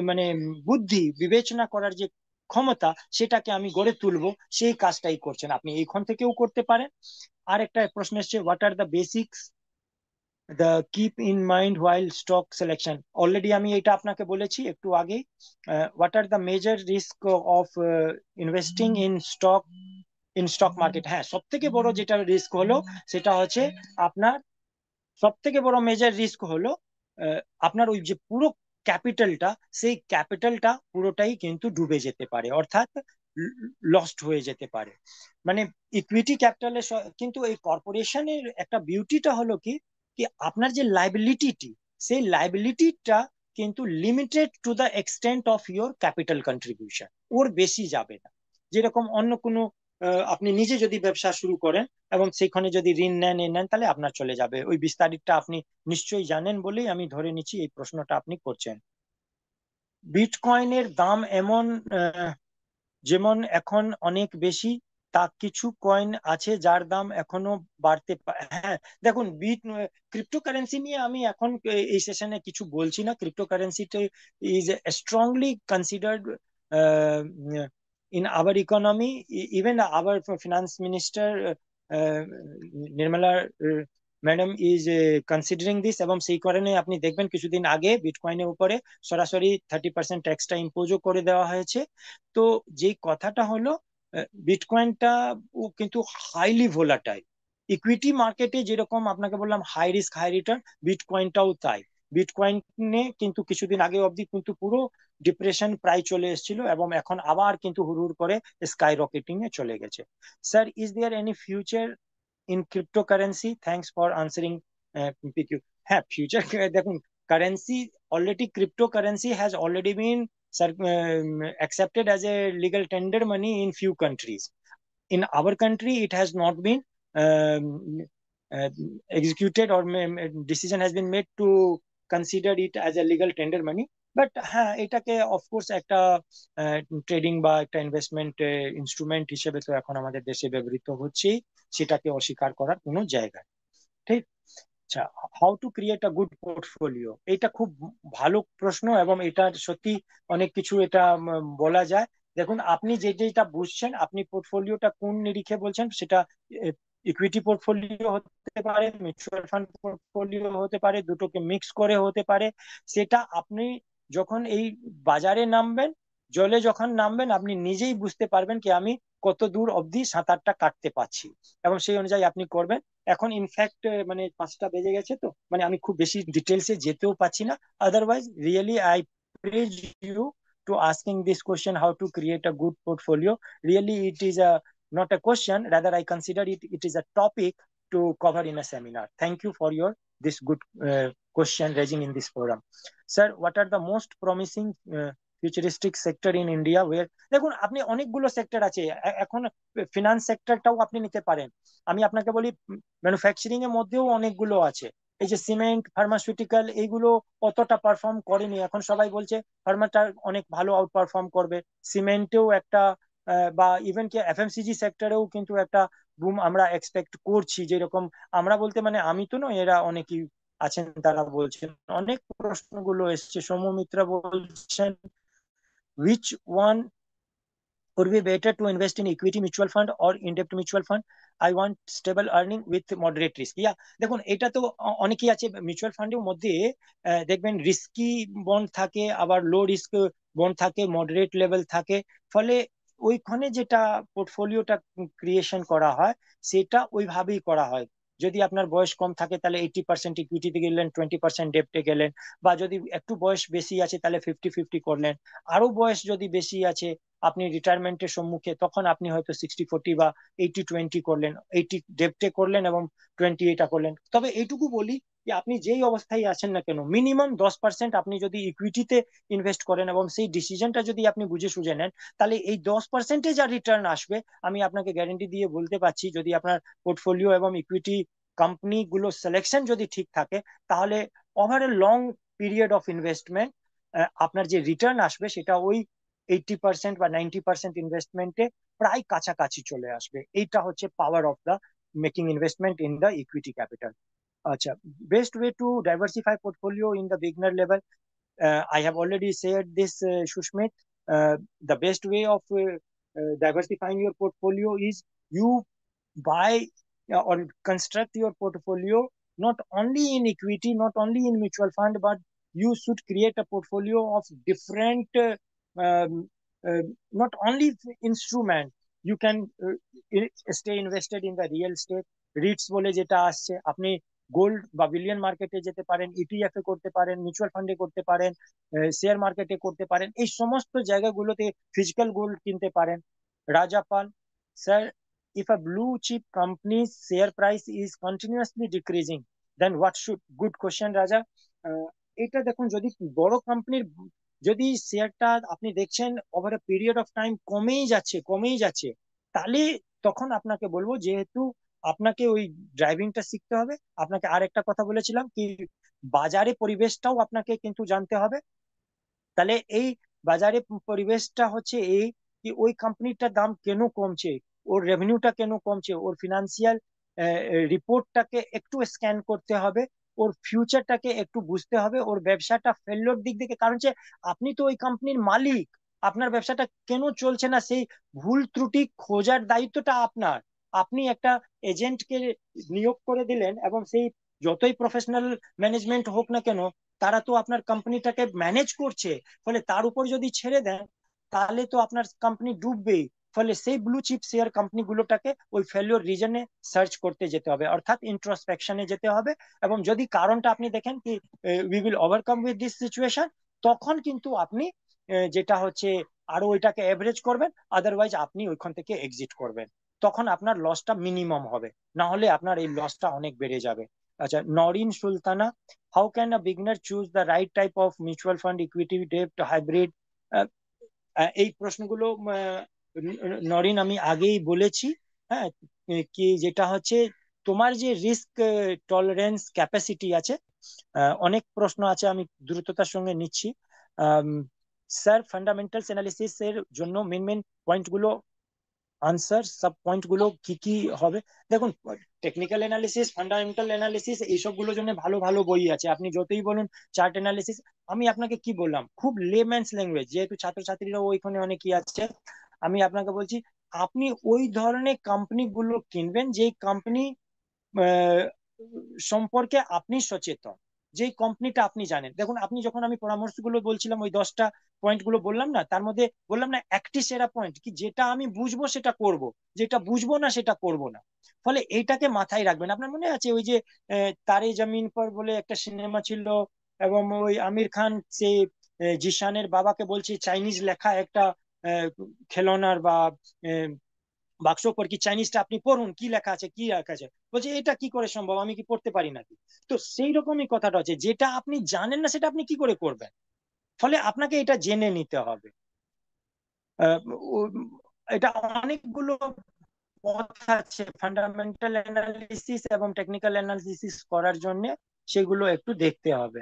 মানে বুদ্ধি বিবেচনা করার যে ক্ষমতা, সেটাকে আমি গড়ে তুলবো, সেই কাজটাই করছেন আপনি, এইখান থেকেও করতে পারেন। আর একটা প্রশ্ন এসছে, what are the basics the keep in mind while stock selection. Already আমি এটা আপনাকে বলেছি একটু আগে। What are the major risk of investing in stock market. হ্যাঁ, সব থেকে বড় যেটা রিস্ক হলো সেটা হচ্ছে আপনার, সব থেকে বড় মেজর রিস্ক হলো আপনার ওই যে পুরো ক্যাপিটালটা, সেই ক্যাপিটালটা পুরোটাই কিন্তু ডুবে যেতে পারে, অর্থাৎ লস্ট হয়ে যেতে পারে। মানে ইকুইটি ক্যাপিটালের কিন্তু এই কর্পোরেশনের একটা বিউটিটা হলো কি কি আপনার যে লাইবিলিটি, সেই লাইবিলিটিটা কিন্তু limited to the extent of your capital contribution, ওর বেশি যাবে না। যেরকম অন্য কোনো আপনি নিজে যদি ব্যবসা শুরু করেন এবং সেখানে যদি ঋণ নেন তাহলে আপনার চলে যাবে। ওই বিস্তারিতটা আপনি নিশ্চয়ই জানেন বলেই আমি ধরে নিচ্ছি এই প্রশ্নটা আপনি করছেন। বিটকয়েনের দাম এমন যেমন এখন অনেক বেশি, তা কিছু কয়েন আছে যার দাম এখনো বাড়তে হ্যাঁ দেখুন, ক্রিপ্টোকারেন্সি নিয়ে আমি এখন এই সেশনে কিছু বলছি না। ক্রিপ্টোকারেন্সিটা is strongly considered in our economy, even our finance minister Nirmala madam is considering this, এবং সেই কারণে আপনি দেখবেন কিছুদিন আগে বিটকয়েনের উপরে সরাসরি 30% ট্যাক্সটা ইম্পোজও করে দেওয়া হয়েছে। তো যেই কথাটা হলো, বিটকয়েনটা ও কিন্তু হাইলি ভোলাটাইল। ইকুইটি মার্কেটে যেরকম আপনাকে বললাম হাই রিস্ক হাই রিটার্ন, বিটকয়েনটাও তাই। বিটকয়েনে কিন্তু কিছুদিন আগে অবধি কিন্তু পুরো ডিপ্রেশন প্রায় চলে এসেছিল, এবং এখন আবার কিন্তু হুড় করে স্কাই রকেটিং এ চলে গেছে। Sir, is there any future in cryptocurrency? Thanks for answering PQ. হ্যাঁ, ফিউচার দেখুন, currency already, cryptocurrency has already been accepted as a legal tender money in few countries. In our country, it has not been um, executed, or decision has been made to consider it as a legal tender money. But হ্যাঁ, এটাকে of course একটা trading বা একটা investment instrument হিসেবে তো এখন আমাদের দেশে ব্যবহৃত হচ্ছেই, সেটাকে অস্বীকার করার কোনো জায়গা নেই। ঠিক। আচ্ছা, how to create a good portfolio, এটা খুব ভালো প্রশ্ন, এবং এটা সত্যি অনেক কিছু এটা বলা যায়। দেখুন, আপনি যেটা বুঝছেন, আপনি পোর্টফোলিওটা কোন নিরিখে বলছেন, সেটা ইকুইটি পোর্টফোলিও হতে পারে, মিউচুয়াল ফান্ড পোর্টফোলিও হতে পারে, দুটোকে মিক্স করে হতে পারে। সেটা আপনি যখন এই বাজারে নামবেন, জলে যখন নামবেন, আপনি নিজেই বুঝতে পারবেন কি আমি কত দূর অবধি সাঁতারটা কাটতে পারছি, এবং সেই অনুযায়ী আপনি করবেন। এখন ইনফ্যাক্ট মানে 5টা বেজে গেছে, তো মানে আমি খুব বেশি ডিটেলসে যেতেও পাচ্ছি না। Otherwise really I praise you to asking this question, how to create a good portfolio. Really, it is a not a question, rather I consider it is a topic to cover in a seminar. Thank you for your this good question raising in this forum. Sir, what are the most promising futuristic sector in India? Where দেখুন, আপনি অনেকগুলো sector আছে এখন, finance সেক্টরটাও আপনি নিতে পারেন। আমি আপনাকে বলি, ম্যানুফ্যাকচারিং এর মধ্যেও অনেকগুলো আছে। এই যে সিমেন্ট, ফার্মাসিউটিক্যাল, এইগুলো অতটা পারফর্ম করেনি, এখন সবাই বলছে ফার্মাটা অনেক ভালো আউট পারফর্ম করবে। সিমেন্টেও একটা বা ইভেন কি এফএমসিজি সেক্টরেও কিন্তু একটা বুম আমরা এক্সপেক্ট করছি। যেরকম আমরা বলতে মানে আমি তো নয়, এরা অনেকেই আছেন তারা বলছেন, অনেক প্রশ্নগুলো এসছে। সৌম্যমিত্রা বলছেন, which one would be better to invest in equity mutual fund or in-depth mutual fund? I want stable earning with moderate risk. দেখুন, এটা তো অনেকেই আছে মিউচুয়াল ফান্ডের মধ্যে, দেখবেন রিস্কি বন্ড থাকে, আবার লো রিস্ক বন্ড থাকে, মডারেট লেভেল থাকে। ফলে ওইখানে যেটা পোর্টফোলিওটা ক্রিয়েশন করা হয়, সেটা ওইভাবেই করা হয়। যদি আপনার বয়স কম থাকে, তাহলে 80% ইকুইটিতে গেলেন, 20% ডেপ্টে গেলেন, বা যদি একটু বয়স বেশি আছে, তাহলে 50-50 করলেন। আরো বয়স যদি বেশি আছে, আপনি রিটায়ারমেন্টের সম্মুখে, তখন আপনি হয়তো 60-40 বা 80-20 করলেন, 80 ডেপ্টে করলেন এবং 20 এটা করলেন। তবে এইটুকু বলি যে আপনি যেই অবস্থায় আছেন না কেন, মিনিমাম 10% আপনি যদি ইকুইটিতে ইনভেস্ট করেন, এবং সেই ডিসিশনটা যদি আপনি বুঝে সুঝে নেন, তাহলে এই 10% যা রিটার্ন আসবে, আমি আপনাকে গ্যারেন্টি দিয়ে বলতে পারছি, যদি আপনার পোর্টফোলিও এবং ইকুইটি কোম্পানি গুলো সিলেকশন যদি ঠিক থাকে, তাহলে over a long period of investment আপনার যে রিটার্ন আসবে, সেটা ওই 80% বা 90% ইনভেস্টমেন্টে প্রায় কাছাকাছি চলে আসবে। এইটা হচ্ছে power of the making investment in the equity capital. আচ্ছা, best way to diversify portfolio in the beginner level? I have already said this, Shushmit. The best way of diversifying your portfolio is you buy or construct your portfolio not only in equity, not only in mutual fund, but you should create a portfolio of different, um, not only instrument. You can stay invested in the real estate, Ritz বলে যেটা আসছে, আপনি gold বা billion মার্কেটে যেতে পারেন, ETF এ করতে পারেন, মিউচুয়াল ফান্ডে করতে পারেন, শেয়ার মার্কেটে করতে পারেন, এই সমস্ত জায়গাগুলোতে ফিজিক্যাল গোল্ড কিনতে পারেন। রাজা পাল, sir, if a blue chip company's share price is continuously decreasing, then what should? Good question, রাজা। এটা দেখুন, যদি বড় কোম্পানির যদি শেয়ারটা আপনি দেখছেন over a period of time কমেই যাচ্ছে, তাহলে তখন আপনাকে বলবো, যেহেতু আপনাকে ওই ড্রাইভিংটা শিখতে হবে, আপনাকে আর একটা কথা বলেছিলাম কি, বাজারে পরিবেশটাও আপনাকে কিন্তু জানতে হবে। তাহলে এই বাজারে পরিবেশটা হচ্ছে এই, কি ওই কোম্পানিটার দাম কেন কমছে, ওর রেভিনিউটা কেন কমছে, ওর ফিনান্সিয়াল রিপোর্টটাকে একটু স্ক্যান করতে হবে, ওর ফিউচারটাকে একটু বুঝতে হবে, ওর ব্যবসাটা ফেললোর দিক থেকে, কারণ যে আপনি তো ওই কোম্পানির মালিক, আপনার ব্যবসাটা কেন চলছে না সেই ভুল ত্রুটি খোঁজার দায়িত্বটা আপনার। আপনি একটা এজেন্টকে নিয়োগ করে দিলেন, এবং সেই যতই প্রফেশনাল ম্যানেজমেন্ট হোক না কেন, তারা তো আপনার কোম্পানিটাকে ম্যানেজ করছে। ফলে তার উপর যদি ছেড়ে দেন, তাহলে তো আপনার কোম্পানি ডুববেই। ফলে সেই ব্লু চিপ শেয়ার কোম্পানি গুলোটাকে ওই ফেলিওর রিজনে সার্চ করতে যেতে হবে, অর্থাৎ ইন্ট্রোস্পেকশনে যেতে হবে। এবং যদি কারণটা আপনি দেখেন কি we will overcome with this situation, তখন কিন্তু আপনি যেটা হচ্ছে আরো ওইটাকে এভারেজ করবেন, আদারওয়াইজ আপনি ওইখান থেকে এক্সিট করবেন। তখন আপনার লসটা মিনিমাম হবে, না হলে আপনার এই লসটা অনেক বেড়ে যাবে। আচ্ছা, Norin Sultana, how can a beginner choose the right type of mutual fund, equity, ডেপ্ট, হাইব্রিড? এই প্রশ্নগুলো নরিন আমি আগেই বলেছি। হ্যাঁ, কি যেটা হচ্ছে তোমার যে রিস্ক টলারেন্স ক্যাপাসিটি আছে। অনেক প্রশ্ন আছে, আমি দ্রুততার সঙ্গে নিচ্ছি। স্যার, ফান্ডামেন্টালস অ্যানালিসিস এর জন্য মেন মেন পয়েন্ট গুলো আনসার, সাব পয়েন্ট গুলো কি কি হবে? দেখুন, টেকনিক্যাল অ্যানালিসিস, ফান্ডামেন্টাল অ্যানালিসিস, এইসব গুলোর জন্য ভালো ভালো বই আছে। আপনি যতই বলুন চার্ট অ্যানালিসিস, আমি আপনাকে কি বললাম খুব লেম্যানস ল্যাঙ্গুয়েজ, যেহেতু ছাত্রছাত্রীরা ওইখানে অনেকই আছে, আমি আপনাকে বলছি আপনি ওই ধরনের কোম্পানি গুলো কিনবেন যে কোম্পানি সম্পর্কে আপনি সচেতন, যে কোম্পানিটা আপনি জানেন। দেখুন, আপনি যখন আমি পরামর্শগুলো বলছিলাম, ওই 10টা পয়েন্ট গুলো বললাম না, তার মধ্যে বললাম না একটি সেরা পয়েন্ট কি, যেটা আমি বুঝবো সেটা করব, যেটা বুঝবো না সেটা করব না। ফলে এইটাকে মাথায় রাখবেন। আপনার মনে আছে ওই যে তারে জমিন পর বলে একটা সিনেমা ছিল, এবং ওই আমির খান সে জিশানের বাবাকে বলছে চাইনিজ লেখা একটা খেলনার বা বাক্স পর কি চাইনিজটা আপনি পড়ুন, কি লেখা আছে কি লেখা আছে, বলছে এটা কি করে সম্ভব, আমি কি পড়তে পারি নাকি? তো সেই রকমই কথাটা হচ্ছে, যেটা আপনি জানেন না সেটা আপনি কি করে করবেন? ফলে আপনাকে এটা জেনে নিতে হবে। আহ, ও- এটা অনেকগুলো পথ আছে ফান্ডামেন্টাল অ্যানালিসিস এবং টেকনিক্যাল অ্যানালিসিস করার জন্য, সেগুলো একটু দেখতে হবে।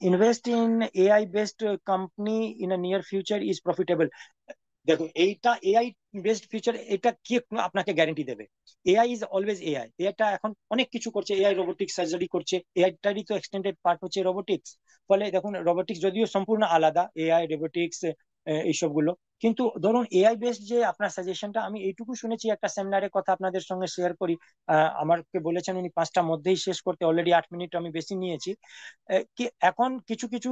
Invest in AI based company in a near future is profitable. দেখো, এইটা এআই বেসড ফিচার, এটা কি আপনাকে গ্যারান্টি দেবে? AI is always AI. এআইটা এখন অনেক কিছু করছে, এআই রোবোটিক্স সার্জারি করছে, এআইটারই তো এক্সটেন্ডেড পার্ট হচ্ছে রোবোটিক্স। ফলে দেখুন, রোবোটিক্স যদিও সম্পূর্ণ আলাদা, এআই রোবোটিক্স এইসব গুলো, কিন্তু ধরুন এআই বেসড যে আপনার সাজেশনটা, আমি এইটুকু শুনেছি একটা সেমিনারের কথা আপনাদের সঙ্গে শেয়ার করি। আমাকে বলেছেন উনি 5টার মধ্যেই শেষ করতে, অলরেডি 8 মিনিট আমি বেশি নিয়েছি। কি এখন কিছু কিছু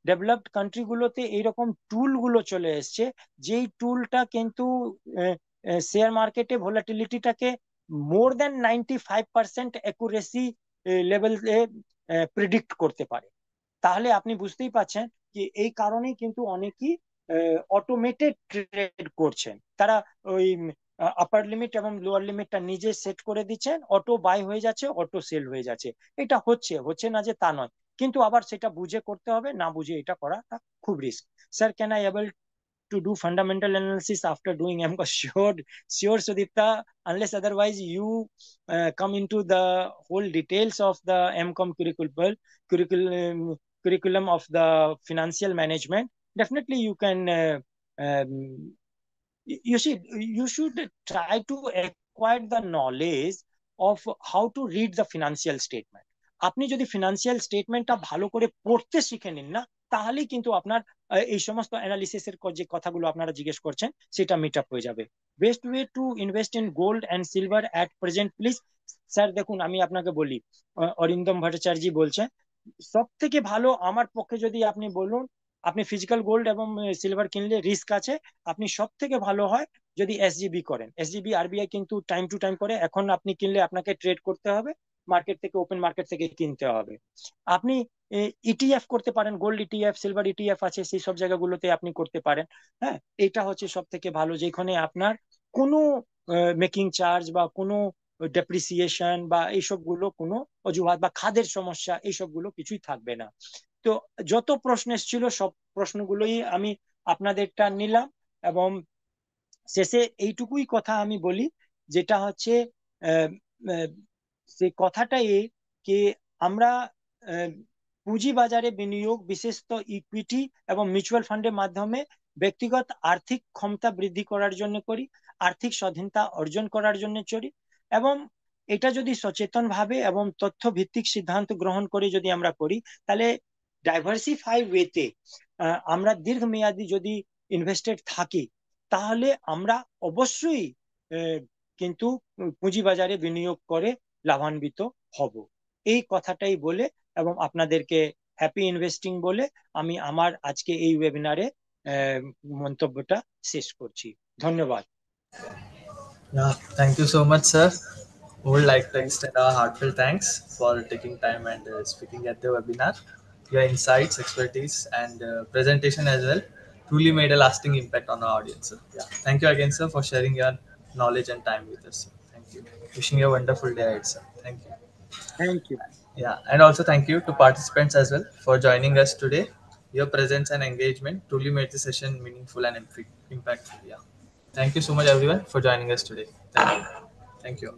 ডেভেলপড কান্ট্রি গুলোতে এইরকম টুল গুলো চলে এসছে, যেই টুলটা কিন্তু শেয়ার মার্কেটে ভোলাটিলিটিটাকে মোর দেন 95% অ্যাকুরেসি লেভেলে প্রিডিক্ট করতে পারে। তাহলে আপনি বুঝতেই পাচ্ছেন যে এই কারণেই কিন্তু অনেকেই অটোমেটেড ট্রেড করছেন। তারা ওই আপার লিমিট এবং লোয়ার লিমিটটা নিজে সেট করে দিচ্ছেন, অটো বাই হয়ে যাচ্ছে, অটো সেল হয়ে যাচ্ছে। এটা হচ্ছে হচ্ছে না যে তা নয়, কিন্তু আবার সেটা বুঝে করতে হবে, না বুঝে এটা করাটা খুব risk. Sir, can I able to do fundamental analysis after doing MCOM? Sure, sure, Sudipta. Unless otherwise you come into the whole details of the MCOM curriculum of the financial management, definitely you can. You should try to acquire the knowledge of how to read the financial statement. আপনি যদি financial স্টেটমেন্টটা ভালো করে পড়তে শিখে নিন না, তাহলেই কিন্তু আপনার এই সমস্ত অ্যানালিসিসের যে কথাগুলো আপনারা জিজ্ঞেস করছেন সেটা মিট আপ হয়ে যাবে। Best way two invest in gold and silver at present, please? Sir দেখুন, আমি আপনাকে বলি, অরিন্দম ভট্টাচার্য বলছেন সব থেকে ভালো আমার পক্ষে, যদি আপনি বলুন আপনি ফিজিক্যাল গোল্ড এবং সিলভার কিনলে রিস্ক আছে, আপনি সব থেকে ভালো হয় যদি এসজিবি করেন। এসজিবি আরবিআই কিন্তু টাইম টু টাইম করে, এখন আপনি কিনলে আপনাকে ট্রেড করতে হবে, মার্কেট থেকে, ওপেন মার্কেট থেকে কিনতে হবে। আপনি ইটিএফ করতে পারেন, গোল্ড ইটিএফ, সিলভার ইটিএফ আছে, সেই সব জায়গাগুলোতে আপনি করতে পারেন। হ্যাঁ, এটা হচ্ছে সব থেকে ভালো, যেখানে আপনার কোনো মেকিং চার্জ বা কোনো ডেপ্রিসিয়েশন বা এইসব গুলো, কোনো অজুহাত বা খাদের সমস্যা, এইসব গুলো কিছুই থাকবে না। তো যত প্রশ্ন এসেছিল সব প্রশ্নগুলোই আমি আপনাদেরটা নিলাম, এবং শেষে এইটুকুই কথা আমি বলি, যেটা হচ্ছে আহ, আহ, সে কথাটা এই যে আমরা আহ, পুঁজি বাজারে বিনিয়োগ, বিশেষত ইকুইটি এবং মিউচুয়াল ফান্ডের মাধ্যমে ব্যক্তিগত আর্থিক ক্ষমতা বৃদ্ধি করার জন্য করি, আর্থিক স্বাধীনতা অর্জন করার জন্য করি। এবং এটা যদি সচেতন ভাবে এবং তথ্য ভিত্তিক সিদ্ধান্ত গ্রহণ করে যদি আমরা করি, তাহলে ডাইভার্সিফাই ওয়েতে আমরা দীর্ঘমেয়াদী যদি ইনভেস্টেড থাকি, তাহলে আমরা অবশ্যই কিন্তু পুঁজিবাজারে বিনিয়োগ করে লাভান্বিত হব। এই কথাটাই বলে এবং আপনাদেরকে হ্যাপি ইনভেস্টিং বলে আমি আমার আজকে এই ওয়েবিনারে মন্তব্যটা শেষ করছি। ধন্যবাদ। Yeah, thank you so much, sir. We would like to extend our heartfelt thanks for taking time and speaking at the webinar. Your insights, expertise, and presentation as well truly made a lasting impact on our audience, sir. Yeah, thank you again, sir, for sharing your knowledge and time with us, sir. Thank you. Wishing you a wonderful day ahead, sir. Thank you. Thank you. Yeah, and also thank you to participants as well for joining us today. Your presence and engagement truly made the session meaningful and impactful. Yeah. Thank you so much, everyone, for joining us today. Thank you. Thank you.